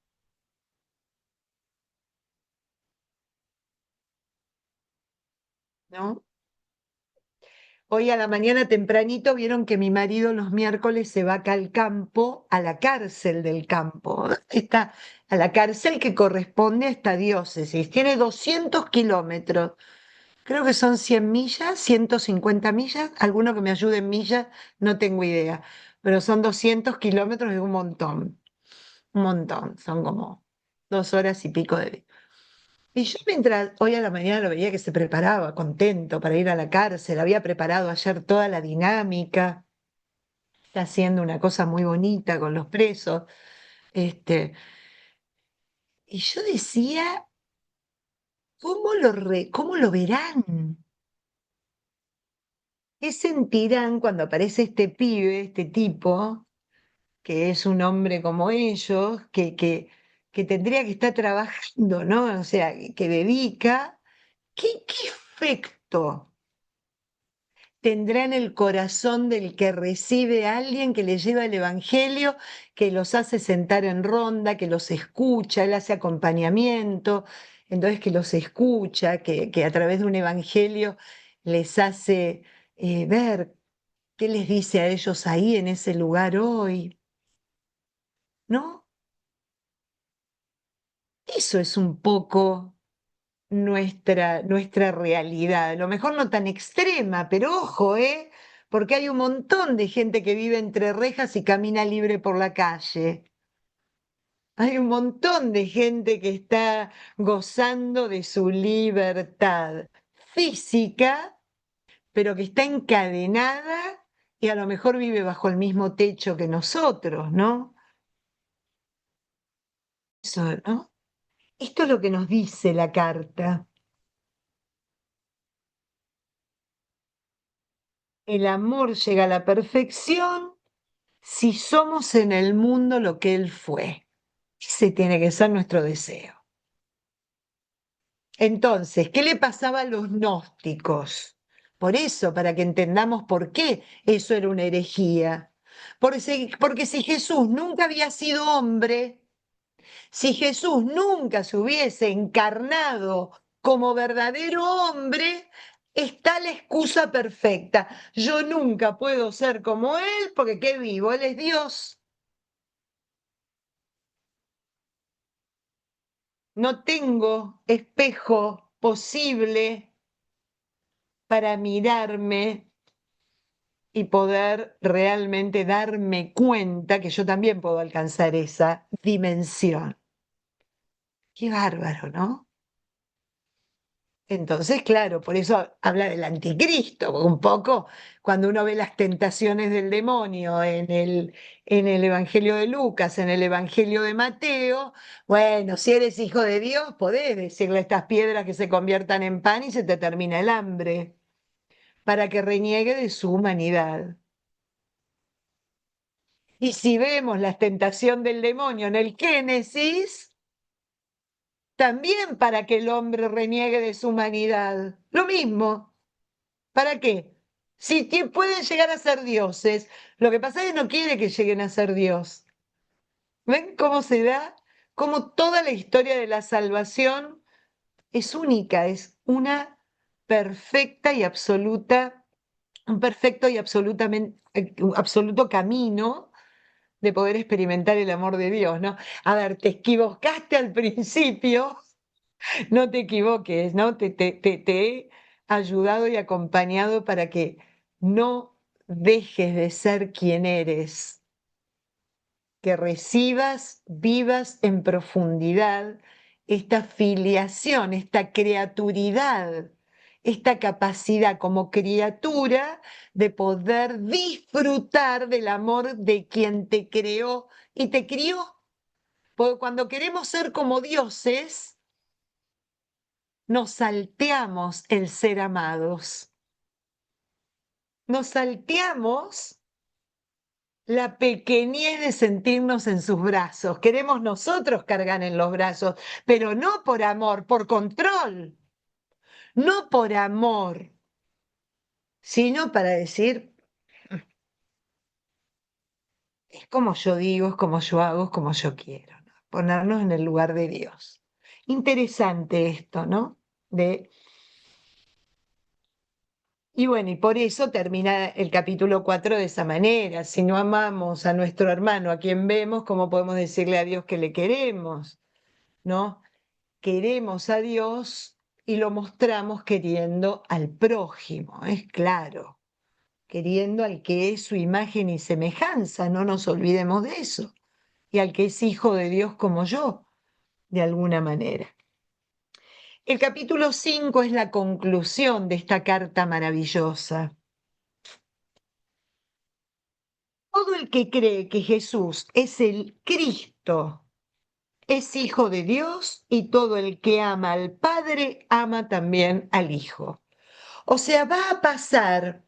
¿no? Hoy a la mañana tempranito vieron que mi marido los miércoles se va acá al campo, a la cárcel del campo. Está a la cárcel que corresponde a esta diócesis. Tiene 200 kilómetros. Creo que son 100 millas, 150 millas. Alguno que me ayude en millas, no tengo idea. Pero son 200 kilómetros, es un montón. Un montón. Son como 2 horas y pico de... Y yo mientras hoy a la mañana lo veía que se preparaba, contento para ir a la cárcel, había preparado ayer toda la dinámica, está haciendo una cosa muy bonita con los presos, y yo decía, ¿cómo lo verán? ¿Qué sentirán cuando aparece este pibe, este tipo, que es un hombre como ellos, que tendría que estar trabajando, ¿no? O sea, que dedica, ¿qué efecto tendrá en el corazón del que recibe a alguien que le lleva el Evangelio, que los hace sentar en ronda, que los escucha, él hace acompañamiento, entonces que los escucha, que a través de un Evangelio les hace ver qué les dice a ellos ahí en ese lugar hoy, ¿no? Eso es un poco nuestra realidad. A lo mejor no tan extrema, pero ojo, ¿eh? Porque hay un montón de gente que vive entre rejas y camina libre por la calle. Hay un montón de gente que está gozando de su libertad física, pero que está encadenada y a lo mejor vive bajo el mismo techo que nosotros, ¿no? Eso, ¿no? Esto es lo que nos dice la carta. El amor llega a la perfección si somos en el mundo lo que Él fue. Ese tiene que ser nuestro deseo. Entonces, ¿qué le pasaba a los gnósticos? Por eso, para que entendamos por qué eso era una herejía. Porque si Jesús nunca había sido hombre, si Jesús nunca se hubiese encarnado como verdadero hombre, está la excusa perfecta. Yo nunca puedo ser como Él porque ¿qué vivo? Él es Dios. No tengo espejo posible para mirarme y poder realmente darme cuenta que yo también puedo alcanzar esa dimensión. Qué bárbaro, ¿no? Entonces, claro, por eso habla del anticristo, un poco cuando uno ve las tentaciones del demonio en el Evangelio de Lucas, en el Evangelio de Mateo, bueno, si eres hijo de Dios, podés decirle a estas piedras que se conviertan en pan y se te termina el hambre, para que reniegue de su humanidad. Y si vemos la tentación del demonio en el Génesis, también para que el hombre reniegue de su humanidad. Lo mismo. ¿Para qué? Si pueden llegar a ser dioses, lo que pasa es que no quiere que lleguen a ser Dios. ¿Ven cómo se da? Cómo toda la historia de la salvación es única, es una perfecta y absoluta, un perfecto y absoluto camino de poder experimentar el amor de Dios, ¿no? A ver, te equivocaste al principio, no te equivoques, ¿no? Te he ayudado y acompañado para que no dejes de ser quien eres, que recibas, vivas en profundidad esta filiación, esta criaturidad, esta capacidad como criatura de poder disfrutar del amor de quien te creó y te crió. Porque cuando queremos ser como dioses, nos salteamos el ser amados. Nos salteamos la pequeñez de sentirnos en sus brazos. Queremos nosotros cargar en los brazos, pero no por amor, por control. No por amor, sino para decir, es como yo digo, es como yo hago, es como yo quiero, ¿no? Ponernos en el lugar de Dios. Interesante esto, ¿no? Y bueno, y por eso termina el capítulo 4 de esa manera. Si no amamos a nuestro hermano, a quien vemos, ¿cómo podemos decirle a Dios que le queremos? ¿No? Queremos a Dios y lo mostramos queriendo al prójimo, es claro, queriendo al que es su imagen y semejanza, no nos olvidemos de eso, y al que es hijo de Dios como yo, de alguna manera. El capítulo 5 es la conclusión de esta carta maravillosa. Todo el que cree que Jesús es el Cristo es hijo de Dios y todo el que ama al Padre ama también al Hijo. O sea, va a pasar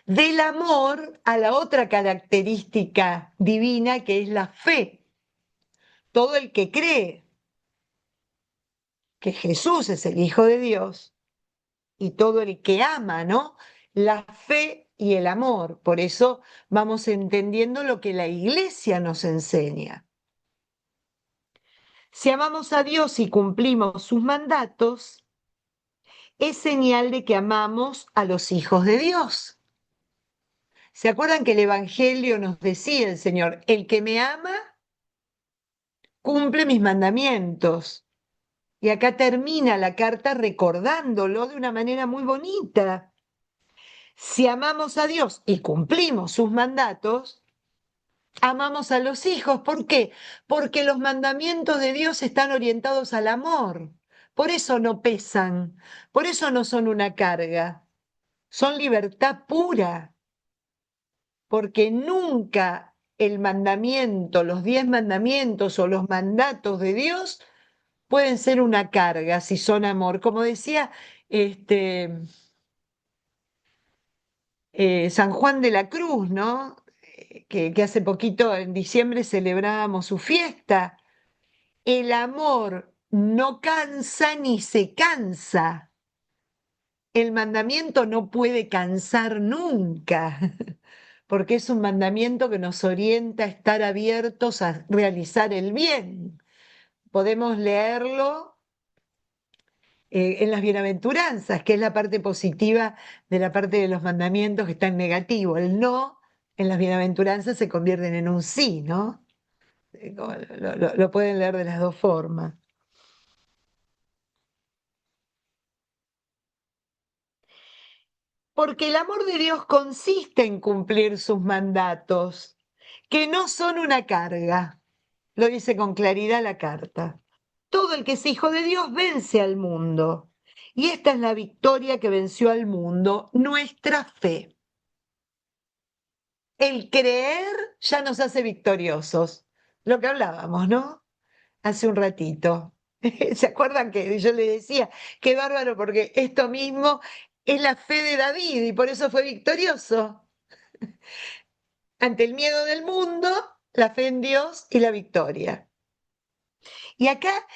del amor a la otra característica divina que es la fe. Todo el que cree que Jesús es el Hijo de Dios y todo el que ama, ¿no? La fe y el amor. Por eso vamos entendiendo lo que la Iglesia nos enseña. Si amamos a Dios y cumplimos sus mandatos, es señal de que amamos a los hijos de Dios. ¿Se acuerdan que el Evangelio nos decía el Señor, el que me ama, cumple mis mandamientos? Y acá termina la carta recordándolo de una manera muy bonita. Si amamos a Dios y cumplimos sus mandatos, amamos a los hijos. ¿Por qué? Porque los mandamientos de Dios están orientados al amor. Por eso no pesan, por eso no son una carga, son libertad pura, porque nunca el mandamiento, los 10 mandamientos o los mandatos de Dios pueden ser una carga si son amor. Como decía este, San Juan de la Cruz, ¿no? Que hace poquito, en diciembre, celebrábamos su fiesta. El amor no cansa ni se cansa. El mandamiento no puede cansar nunca, porque es un mandamiento que nos orienta a estar abiertos a realizar el bien. Podemos leerlo en las bienaventuranzas, que es la parte positiva de la parte de los mandamientos que está en negativo. El no en las bienaventuranzas se convierten en un sí, ¿no? Lo pueden leer de las dos formas. Porque el amor de Dios consiste en cumplir sus mandatos, que no son una carga. Lo dice con claridad la carta. Todo el que es hijo de Dios vence al mundo. Y esta es la victoria que venció al mundo, nuestra fe. El creer ya nos hace victoriosos. Lo que hablábamos, ¿no? Hace un ratito. ¿Se acuerdan que yo le decía, qué bárbaro, porque esto mismo es la fe de David y por eso fue victorioso? ante el miedo del mundo, la fe en Dios y la victoria. Y acá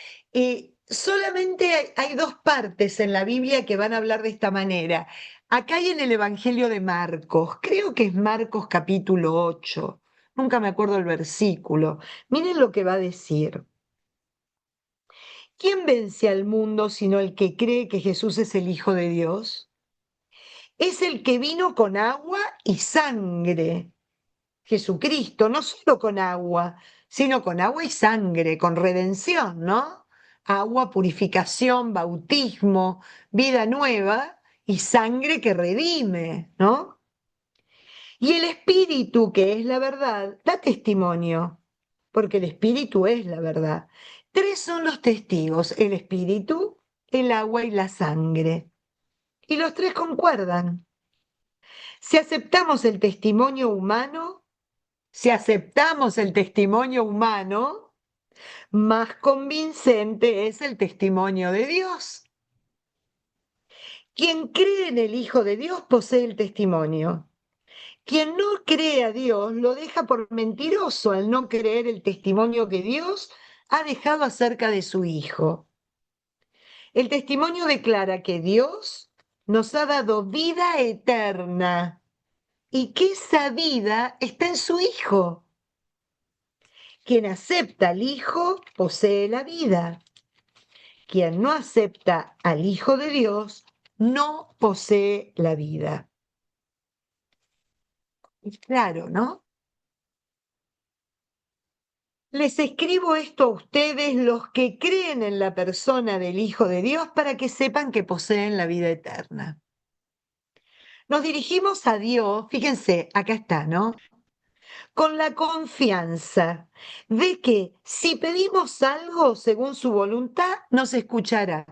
solamente hay dos partes en la Biblia que van a hablar de esta manera. Acá hay en el Evangelio de Marcos, creo que es Marcos capítulo 8, nunca me acuerdo el versículo. Miren lo que va a decir. ¿Quién vence al mundo sino el que cree que Jesús es el Hijo de Dios? Es el que vino con agua y sangre. Jesucristo, no solo con agua, sino con agua y sangre, con redención, ¿no? Agua, purificación, bautismo, vida nueva y sangre que redime, ¿no? Y el Espíritu, que es la verdad, da testimonio, porque el Espíritu es la verdad. Tres son los testigos, el Espíritu, el agua y la sangre. Y los tres concuerdan. Si aceptamos el testimonio humano, si aceptamos el testimonio humano, más convincente es el testimonio de Dios. Quien cree en el Hijo de Dios posee el testimonio. Quien no cree a Dios lo deja por mentiroso al no creer el testimonio que Dios ha dejado acerca de su Hijo. El testimonio declara que Dios nos ha dado vida eterna y que esa vida está en su Hijo. Quien acepta al Hijo posee la vida. Quien no acepta al Hijo de Dios no posee la vida. Es claro, ¿no? Les escribo esto a ustedes, los que creen en la persona del Hijo de Dios, para que sepan que poseen la vida eterna. Nos dirigimos a Dios, fíjense, acá está, ¿no? Con la confianza de que si pedimos algo según su voluntad, nos escuchará.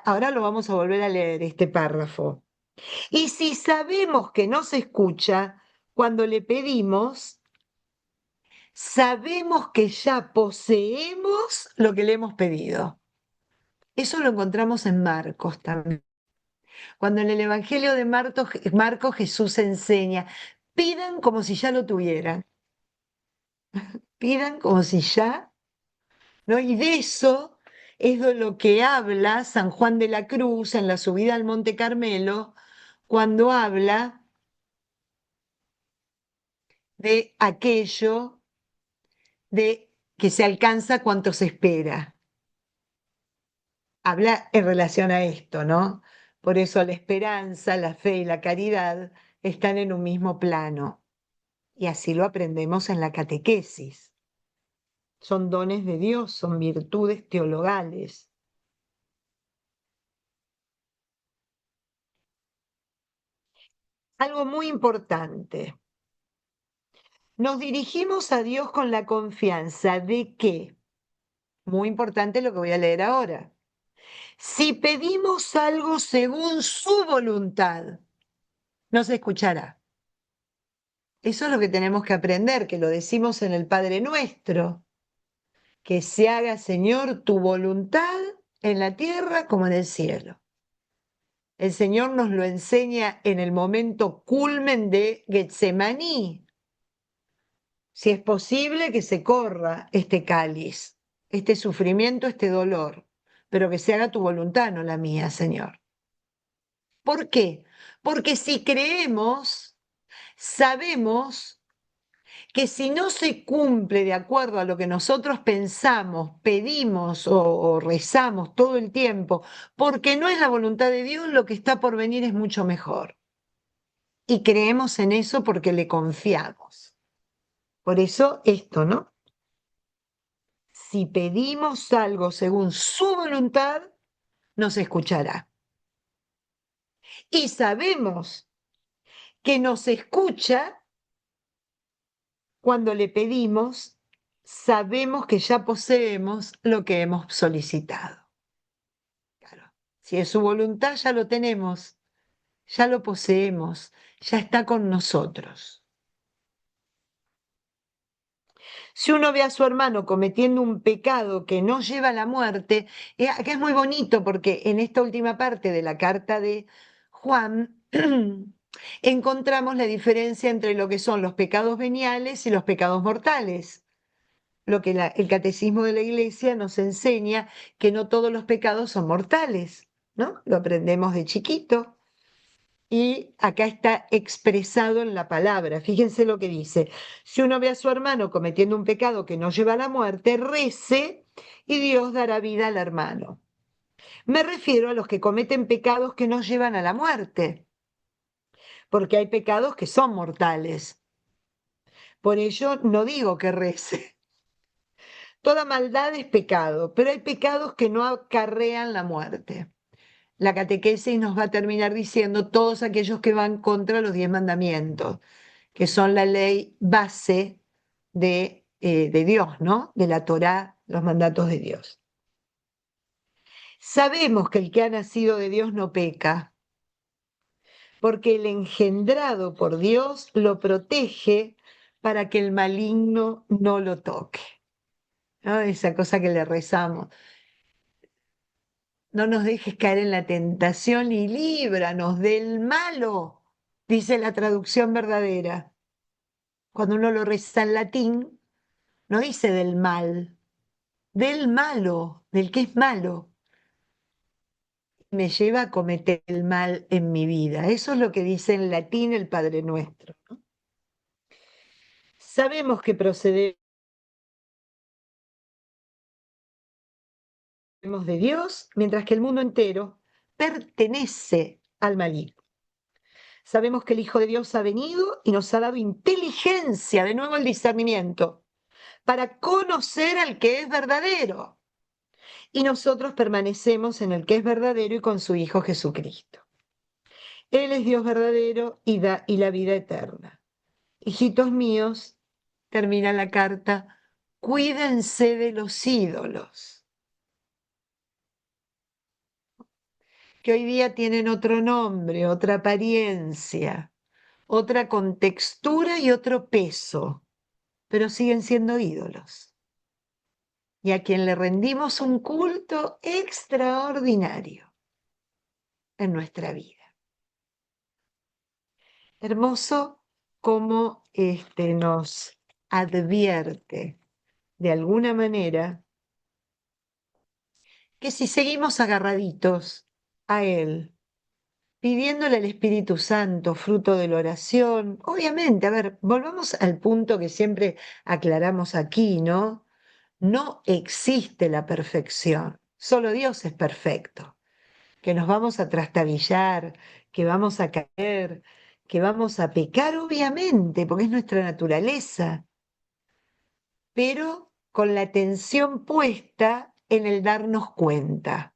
Ahora lo vamos a volver a leer este párrafo. Y si sabemos que nos escucha, cuando le pedimos, sabemos que ya poseemos lo que le hemos pedido. Eso lo encontramos en Marcos también. Cuando en el Evangelio de Marcos Jesús enseña, pidan como si ya lo tuvieran, pidan como si ya, ¿no? Y de eso es de lo que habla San Juan de la Cruz en la subida al Monte Carmelo, cuando habla de aquello de que se alcanza cuanto se espera. Habla en relación a esto, ¿no? Por eso la esperanza, la fe y la caridad están en un mismo plano. Y así lo aprendemos en la catequesis. Son dones de Dios, son virtudes teologales. Algo muy importante. Nos dirigimos a Dios con la confianza de que, muy importante lo que voy a leer ahora, si pedimos algo según su voluntad, nos escuchará. Eso es lo que tenemos que aprender, que lo decimos en el Padre Nuestro. Que se haga, Señor, tu voluntad en la tierra como en el cielo. El Señor nos lo enseña en el momento culmen de Getsemaní. Si es posible que se corra este cáliz, este sufrimiento, este dolor, pero que se haga tu voluntad, no la mía, Señor. ¿Por qué? Porque si creemos, sabemos que si no se cumple de acuerdo a lo que nosotros pensamos, pedimos o rezamos todo el tiempo, porque no es la voluntad de Dios, lo que está por venir es mucho mejor. Y creemos en eso porque le confiamos. Por eso esto, ¿no? Si pedimos algo según su voluntad, nos escuchará. Y sabemos que nos escucha cuando le pedimos, sabemos que ya poseemos lo que hemos solicitado. Claro, si es su voluntad, ya lo tenemos, ya lo poseemos, ya está con nosotros. Si uno ve a su hermano cometiendo un pecado que no lleva a la muerte, que es muy bonito porque en esta última parte de la carta de Juan, encontramos la diferencia entre lo que son los pecados veniales y los pecados mortales. Lo que el catecismo de la Iglesia nos enseña que no todos los pecados son mortales, ¿no? Lo aprendemos de chiquito. Y acá está expresado en la palabra. Fíjense lo que dice. Si uno ve a su hermano cometiendo un pecado que no lleva a la muerte, rece y Dios dará vida al hermano. Me refiero a los que cometen pecados que no llevan a la muerte, porque hay pecados que son mortales. Por ello no digo que rece. Toda maldad es pecado, pero hay pecados que no acarrean la muerte. La catequesis nos va a terminar diciendo todos aquellos que van contra los 10 mandamientos, que son la ley base de Dios, ¿no? De la Torá, los mandatos de Dios. Sabemos que el que ha nacido de Dios no peca, porque el engendrado por Dios lo protege para que el maligno no lo toque. ¿No? Esa cosa que le rezamos. No nos dejes caer en la tentación y líbranos del malo, dice la traducción verdadera. Cuando uno lo reza en latín, no dice del mal, del malo, del que es malo. Me lleva a cometer el mal en mi vida. Eso es lo que dice en latín el Padre Nuestro, ¿no? Sabemos que procedemos de Dios, mientras que el mundo entero pertenece al maligno. Sabemos que el Hijo de Dios ha venido y nos ha dado inteligencia, de nuevo el discernimiento, para conocer al que es verdadero. Y nosotros permanecemos en el que es verdadero y con su Hijo Jesucristo. Él es Dios verdadero y la vida eterna. Hijitos míos, termina la carta, cuídense de los ídolos, que hoy día tienen otro nombre, otra apariencia, otra contextura y otro peso, pero siguen siendo ídolos. Y a quien le rendimos un culto extraordinario en nuestra vida. Hermoso cómo nos advierte de alguna manera que si seguimos agarraditos a Él, pidiéndole al Espíritu Santo, fruto de la oración, obviamente, a ver, volvamos al punto que siempre aclaramos aquí, ¿no? No existe la perfección, solo Dios es perfecto, que nos vamos a trastabillar, que vamos a caer, que vamos a pecar, obviamente, porque es nuestra naturaleza, pero con la atención puesta en el darnos cuenta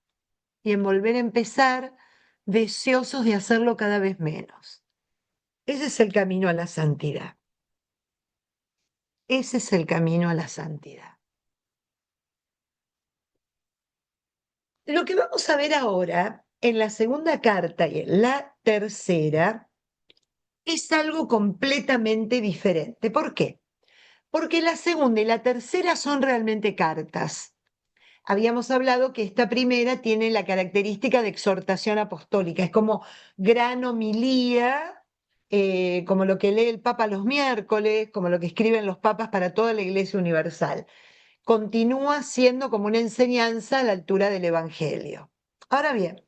y en volver a empezar deseosos de hacerlo cada vez menos. Ese es el camino a la santidad. Ese es el camino a la santidad. Lo que vamos a ver ahora en la segunda carta y en la tercera es algo completamente diferente. ¿Por qué? Porque la segunda y la tercera son realmente cartas. Habíamos hablado que esta primera tiene la característica de exhortación apostólica, es como gran homilía, como lo que lee el Papa los miércoles, como lo que escriben los papas para toda la Iglesia Universal. Continúa siendo como una enseñanza a la altura del Evangelio. Ahora bien,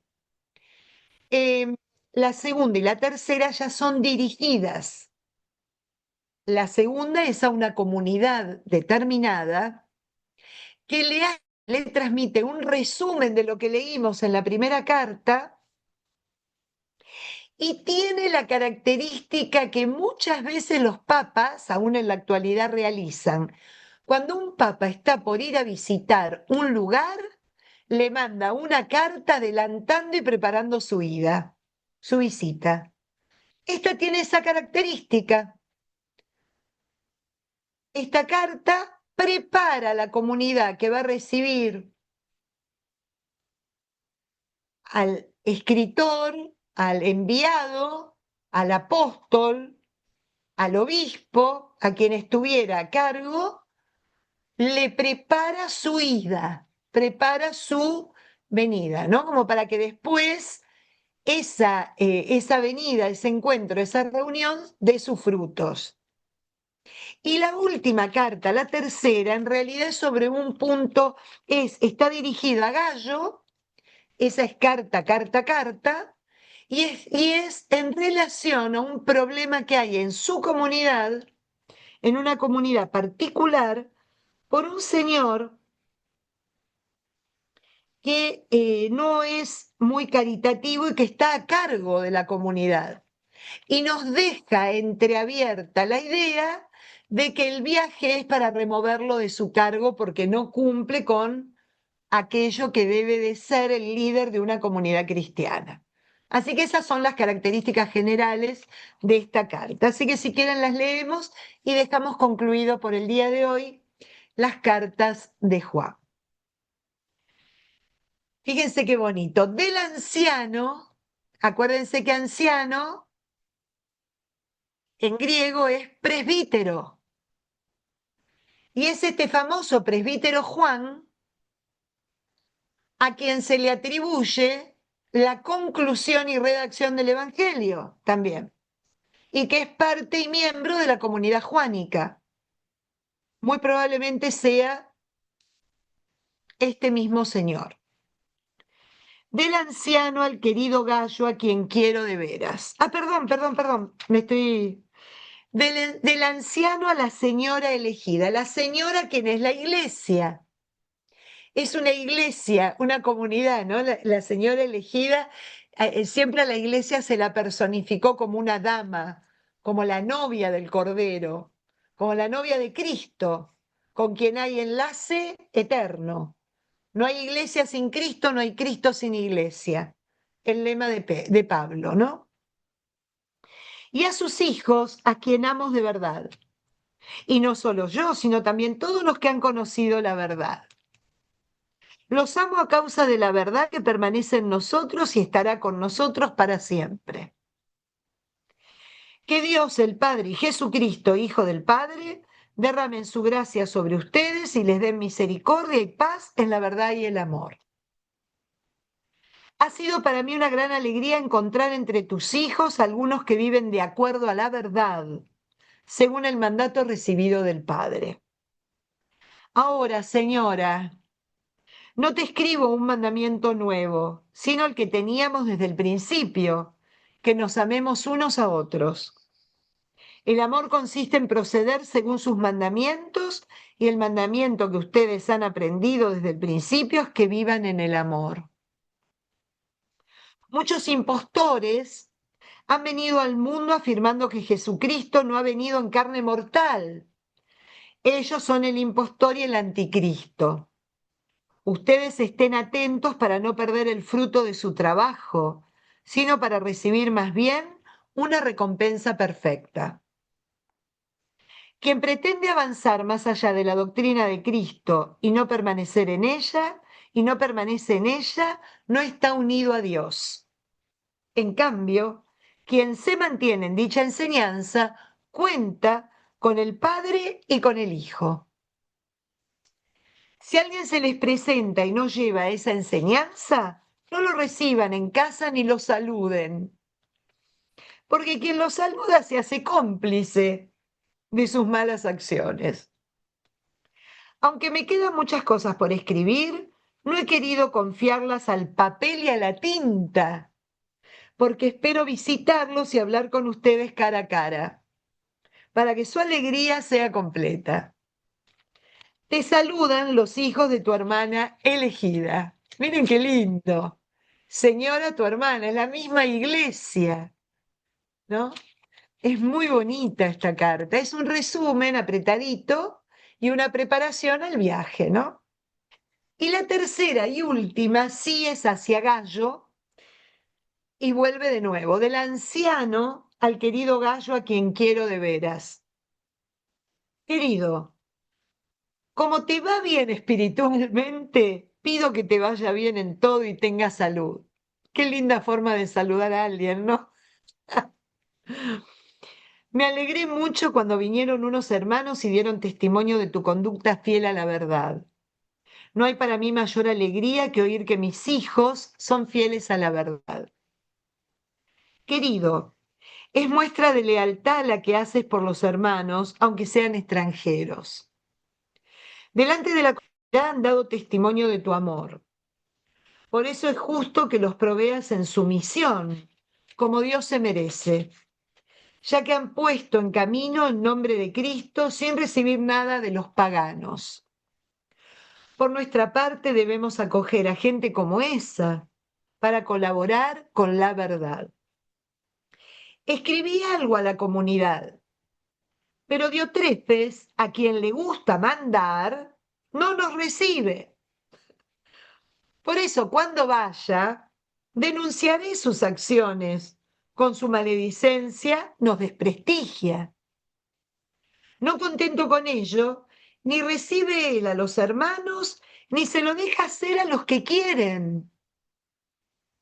la segunda y la tercera ya son dirigidas. La segunda es a una comunidad determinada que le transmite un resumen de lo que leímos en la primera carta y tiene la característica que muchas veces los papas, aún en la actualidad, realizan. Cuando un papa está por ir a visitar un lugar, le manda una carta adelantando y preparando su ida, su visita. Esta tiene esa característica. Esta carta prepara a la comunidad que va a recibir al escritor, al enviado, al apóstol, al obispo, a quien estuviera a cargo, le prepara su ida, prepara su venida, ¿no? Como para que después esa venida, ese encuentro, esa reunión de sus frutos. Y la última carta, la tercera, en realidad es sobre un punto, está dirigida a Gallo, esa es carta, y es en relación a un problema que hay en su comunidad, en una comunidad particular, por un señor que no es muy caritativo y que está a cargo de la comunidad. Y nos deja entreabierta la idea de que el viaje es para removerlo de su cargo porque no cumple con aquello que debe de ser el líder de una comunidad cristiana. Así que esas son las características generales de esta carta. Así que si quieren las leemos y dejamos concluido por el día de hoy las cartas de Juan. Fíjense qué bonito. Del anciano, acuérdense que anciano en griego es presbítero. Y es este famoso presbítero Juan a quien se le atribuye la conclusión y redacción del Evangelio también, y que es parte y miembro de la comunidad juánica. Muy probablemente sea este mismo señor. Del anciano al querido Gallo, a quien quiero de veras. Perdón, me estoy... Del anciano a la señora elegida, la señora quien es la iglesia. Es una iglesia, una comunidad, ¿no? La señora elegida, siempre a la iglesia se la personificó como una dama, como la novia del Cordero, como la novia de Cristo, con quien hay enlace eterno. No hay iglesia sin Cristo, no hay Cristo sin iglesia. El lema de Pablo, ¿no? Y a sus hijos, a quien amos de verdad. Y no solo yo, sino también todos los que han conocido la verdad. Los amo a causa de la verdad que permanece en nosotros y estará con nosotros para siempre. Que Dios, el Padre y Jesucristo, Hijo del Padre, derramen su gracia sobre ustedes y les den misericordia y paz en la verdad y el amor. Ha sido para mí una gran alegría encontrar entre tus hijos algunos que viven de acuerdo a la verdad, según el mandato recibido del Padre. Ahora, señora, no te escribo un mandamiento nuevo, sino el que teníamos desde el principio, que nos amemos unos a otros. El amor consiste en proceder según sus mandamientos y el mandamiento que ustedes han aprendido desde el principio es que vivan en el amor. Muchos impostores han venido al mundo afirmando que Jesucristo no ha venido en carne mortal. Ellos son el impostor y el anticristo. Ustedes estén atentos para no perder el fruto de su trabajo, sino para recibir más bien una recompensa perfecta. Quien pretende avanzar más allá de la doctrina de Cristo y no permanecer en ella, y no permanece en ella, no está unido a Dios. En cambio, quien se mantiene en dicha enseñanza cuenta con el Padre y con el Hijo. Si alguien se les presenta y no lleva esa enseñanza, no lo reciban en casa ni lo saluden, porque quien lo saluda se hace cómplice de sus malas acciones. Aunque me quedan muchas cosas por escribir, no he querido confiarlas al papel y a la tinta, porque espero visitarlos y hablar con ustedes cara a cara, para que su alegría sea completa. Te saludan los hijos de tu hermana elegida. Miren qué lindo. Señora, tu hermana, es la misma iglesia, ¿no? Es muy bonita esta carta. Es un resumen apretadito y una preparación al viaje, ¿no? Y la tercera y última sí es hacia Gallo y vuelve de nuevo, del anciano al querido Gallo a quien quiero de veras. Querido, como te va bien espiritualmente, pido que te vaya bien en todo y tengas salud. Qué linda forma de saludar a alguien, ¿no? Me alegré mucho cuando vinieron unos hermanos y dieron testimonio de tu conducta fiel a la verdad. No hay para mí mayor alegría que oír que mis hijos son fieles a la verdad. querido, es muestra de lealtad la que haces por los hermanos, aunque sean extranjeros. Delante de la comunidad han dado testimonio de tu amor. Por eso es justo que los proveas en su misión, como Dios se merece, ya que han puesto en camino el nombre de Cristo sin recibir nada de los paganos. Por nuestra parte debemos acoger a gente como esa para colaborar con la verdad. Escribí algo a la comunidad, pero Diotrefes, a quien le gusta mandar, no nos recibe. Por eso, cuando vaya, denunciaré sus acciones. Con su maledicencia nos desprestigia. No contento con ello, ni recibe él a los hermanos, ni se lo deja hacer a los que quieren.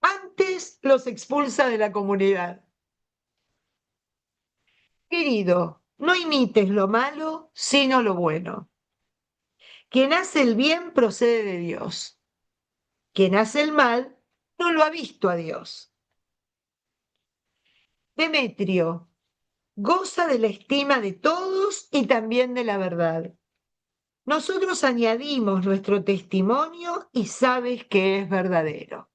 Antes los expulsa de la comunidad. Querido, no imites lo malo, sino lo bueno. Quien hace el bien procede de Dios. Quien hace el mal no lo ha visto a Dios. Demetrio, goza de la estima de todos y también de la verdad. Nosotros añadimos nuestro testimonio y sabes que es verdadero.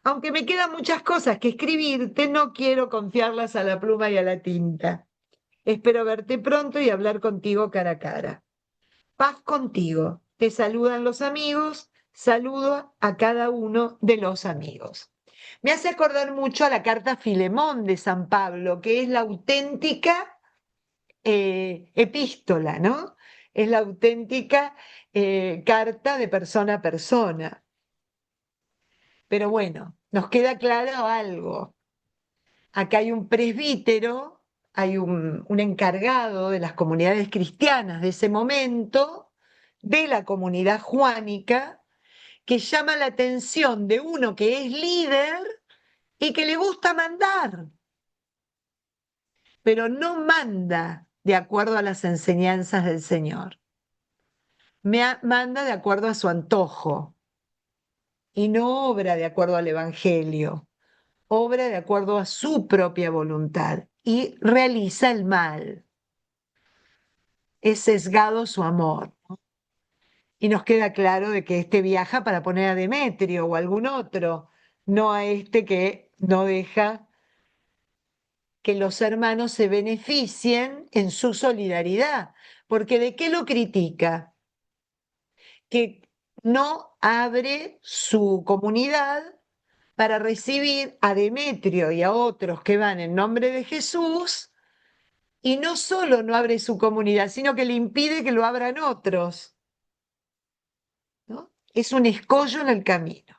Aunque me quedan muchas cosas que escribirte, no quiero confiarlas a la pluma y a la tinta. Espero verte pronto y hablar contigo cara a cara. Paz contigo. Te saludan los amigos. Saludo a cada uno de los amigos. Me hace acordar mucho a la carta Filemón de San Pablo, que es la auténtica epístola, ¿no? Es la auténtica carta de persona a persona. Pero bueno, nos queda claro algo. Acá hay un presbítero, hay un encargado de las comunidades cristianas de ese momento, de la comunidad juánica, que llama la atención de uno que es líder y que le gusta mandar, pero no manda de acuerdo a las enseñanzas del Señor. Manda de acuerdo a su antojo y no obra de acuerdo al Evangelio, obra de acuerdo a su propia voluntad y realiza el mal. Es sesgado su amor. Y nos queda claro de que este viaja para poner a Demetrio o algún otro, no a este que no deja que los hermanos se beneficien en su solidaridad. Porque ¿de qué lo critica? Que no abre su comunidad para recibir a Demetrio y a otros que van en nombre de Jesús, y no solo no abre su comunidad, sino que le impide que lo abran otros, ¿no? Es un escollo en el camino.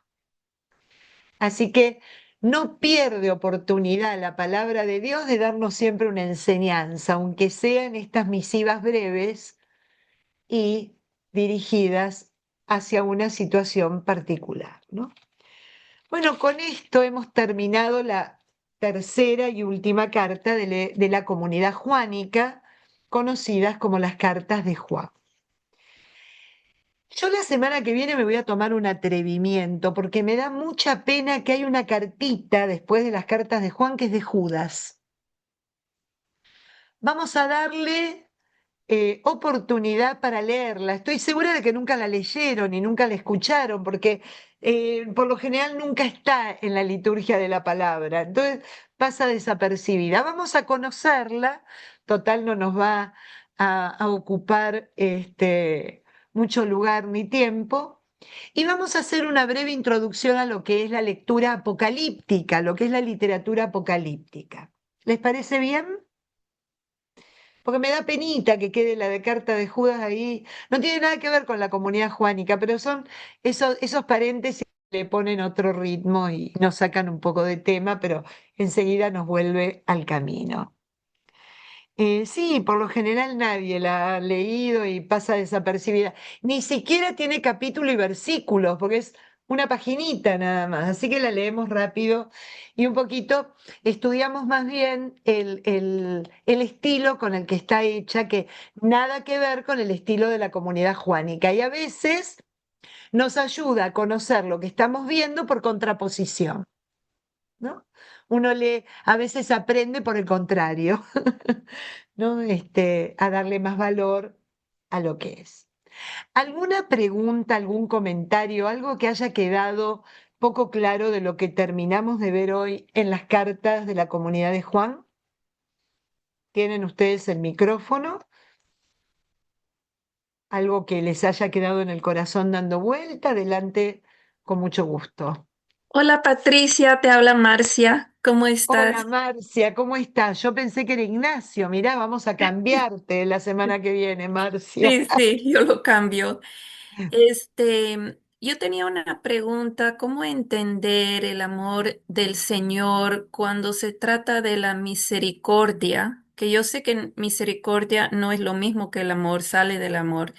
Así que no pierde oportunidad la palabra de Dios de darnos siempre una enseñanza, aunque sean estas misivas breves y dirigidas hacia una situación particular, ¿no? Bueno, con esto hemos terminado la tercera y última carta de la comunidad juánica, conocidas como las cartas de Juan. Yo la semana que viene me voy a tomar un atrevimiento porque me da mucha pena que hay una cartita después de las cartas de Juan que es de Judas. Vamos a darle oportunidad para leerla. Estoy segura de que nunca la leyeron y nunca la escucharon, porque por lo general nunca está en la liturgia de la palabra, entonces pasa desapercibida. Vamos a conocerla, total no nos va a ocupar mucho lugar ni tiempo, y vamos a hacer una breve introducción a lo que es la lectura apocalíptica, lo que es la literatura apocalíptica. ¿Les parece bien? Porque me da penita que quede la de carta de Judas ahí. No tiene nada que ver con la comunidad juánica, pero son esos paréntesis que le ponen otro ritmo y nos sacan un poco de tema, pero enseguida nos vuelve al camino. Sí, por lo general nadie la ha leído y pasa desapercibida. Ni siquiera tiene capítulo y versículos, porque es una paginita nada más. Así que la leemos rápido y un poquito estudiamos más bien el estilo con el que está hecha, que nada que ver con el estilo de la comunidad juánica. Y a veces nos ayuda a conocer lo que estamos viendo por contraposición. ¿no? Uno lee, a veces aprende por el contrario, ¿no? A darle más valor a lo que es. ¿Alguna pregunta, algún comentario, algo que haya quedado poco claro de lo que terminamos de ver hoy en las cartas de la comunidad de Juan? Tienen ustedes el micrófono. Algo que les haya quedado en el corazón dando vuelta, adelante con mucho gusto. Hola Patricia, te habla Marcia. ¿Cómo Hola estás? Marcia, ¿cómo estás? Yo pensé que era Ignacio. Mirá, vamos a cambiarte la semana que viene, Marcia. Sí, sí, yo lo cambio. Yo tenía una pregunta, ¿cómo entender el amor del Señor cuando se trata de la misericordia? Que yo sé que misericordia no es lo mismo que el amor, sale del amor.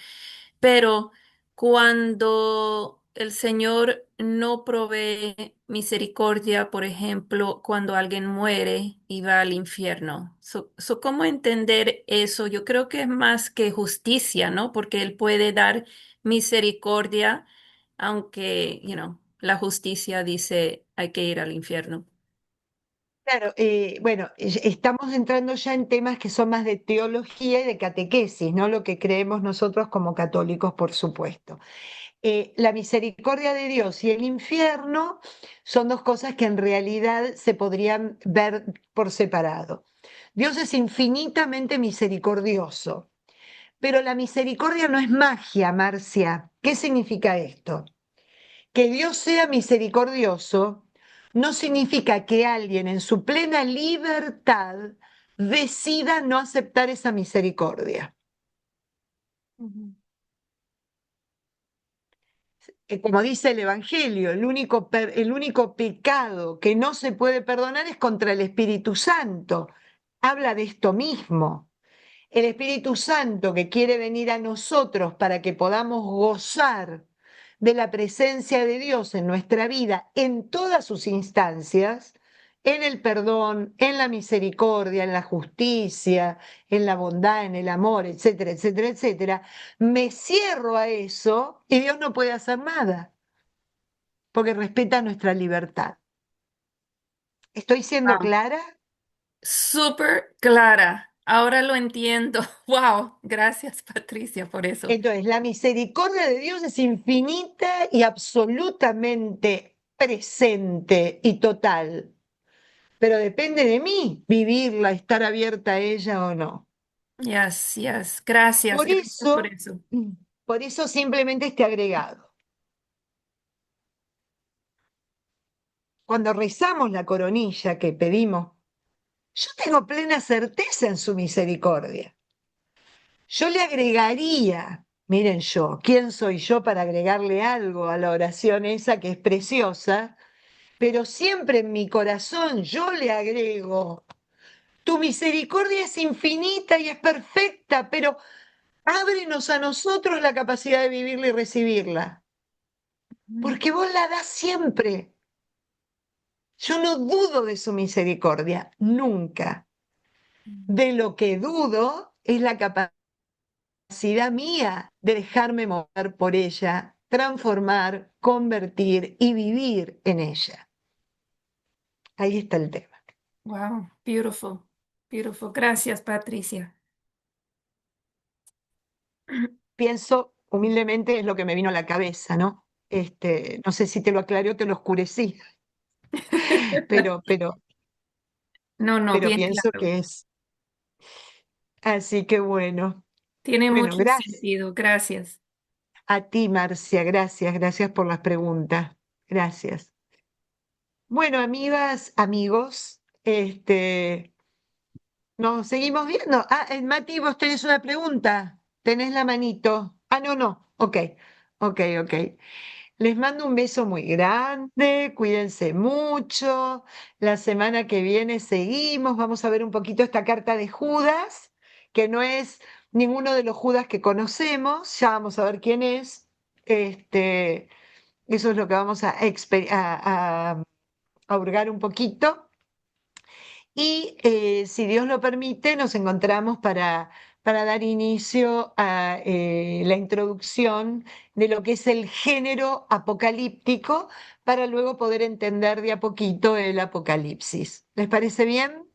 Pero cuando el Señor no provee misericordia, por ejemplo, cuando alguien muere y va al infierno. ¿Cómo entender eso? Yo creo que es más que justicia, ¿no? Porque Él puede dar misericordia, aunque, la justicia dice hay que ir al infierno. Claro, bueno, estamos entrando ya en temas que son más de teología y de catequesis, ¿no? Lo que creemos nosotros como católicos, por supuesto. La misericordia de Dios y el infierno son dos cosas que en realidad se podrían ver por separado. Dios es infinitamente misericordioso, pero la misericordia no es magia, Marcia. ¿Qué significa esto? Que Dios sea misericordioso no significa que alguien en su plena libertad decida no aceptar esa misericordia. Ujú. Como dice el Evangelio, el único pecado que no se puede perdonar es contra el Espíritu Santo. Habla de esto mismo. El Espíritu Santo que quiere venir a nosotros para que podamos gozar de la presencia de Dios en nuestra vida en todas sus instancias, en el perdón, en la misericordia, en la justicia, en la bondad, en el amor, etcétera, etcétera, etcétera, me cierro a eso y Dios no puede hacer nada porque respeta nuestra libertad. ¿Estoy siendo Wow. clara? Súper clara. Ahora lo entiendo. Wow. Gracias, Patricia, por eso. Entonces, la misericordia de Dios es infinita y absolutamente presente y total, pero depende de mí vivirla, estar abierta a ella o no. Yes, yes. Gracias, Por gracias por eso, eso. por eso simplemente este agregado. Cuando rezamos la coronilla que pedimos, yo tengo plena certeza en su misericordia. Yo le agregaría, miren yo, ¿quién soy yo para agregarle algo a la oración esa que es preciosa? Pero siempre en mi corazón yo le agrego, tu misericordia es infinita y es perfecta, pero ábrenos a nosotros la capacidad de vivirla y recibirla, Mm, porque vos la das siempre. Yo no dudo de su misericordia, nunca. mm. De lo que dudo es la capacidad mía de dejarme mover por ella, transformar, convertir y vivir en ella. Ahí está el tema. Wow, beautiful, beautiful. Gracias, Patricia. Pienso humildemente es lo que me vino a la cabeza, ¿no? No sé si te lo aclaré o te lo oscurecí, pero, pero, No, no, pero bien pienso claro. que es. Así que bueno, Tiene bueno, mucho gracias sentido. Gracias. a ti, Marcia, gracias, gracias por las preguntas, gracias. Bueno, amigas, amigos, nos seguimos viendo. Ah, Mati, vos tenés una pregunta, tenés la manito. Ah, no, no, ok, ok, ok. Les mando un beso muy grande, cuídense mucho. La semana que viene seguimos, vamos a ver un poquito esta carta de Judas, que no es ninguno de los Judas que conocemos, ya vamos a ver quién es. Eso es lo que vamos a hurgar un poquito. Y si Dios lo permite, nos encontramos para dar inicio a la introducción de lo que es el género apocalíptico, para luego poder entender de a poquito el Apocalipsis. ¿Les parece bien?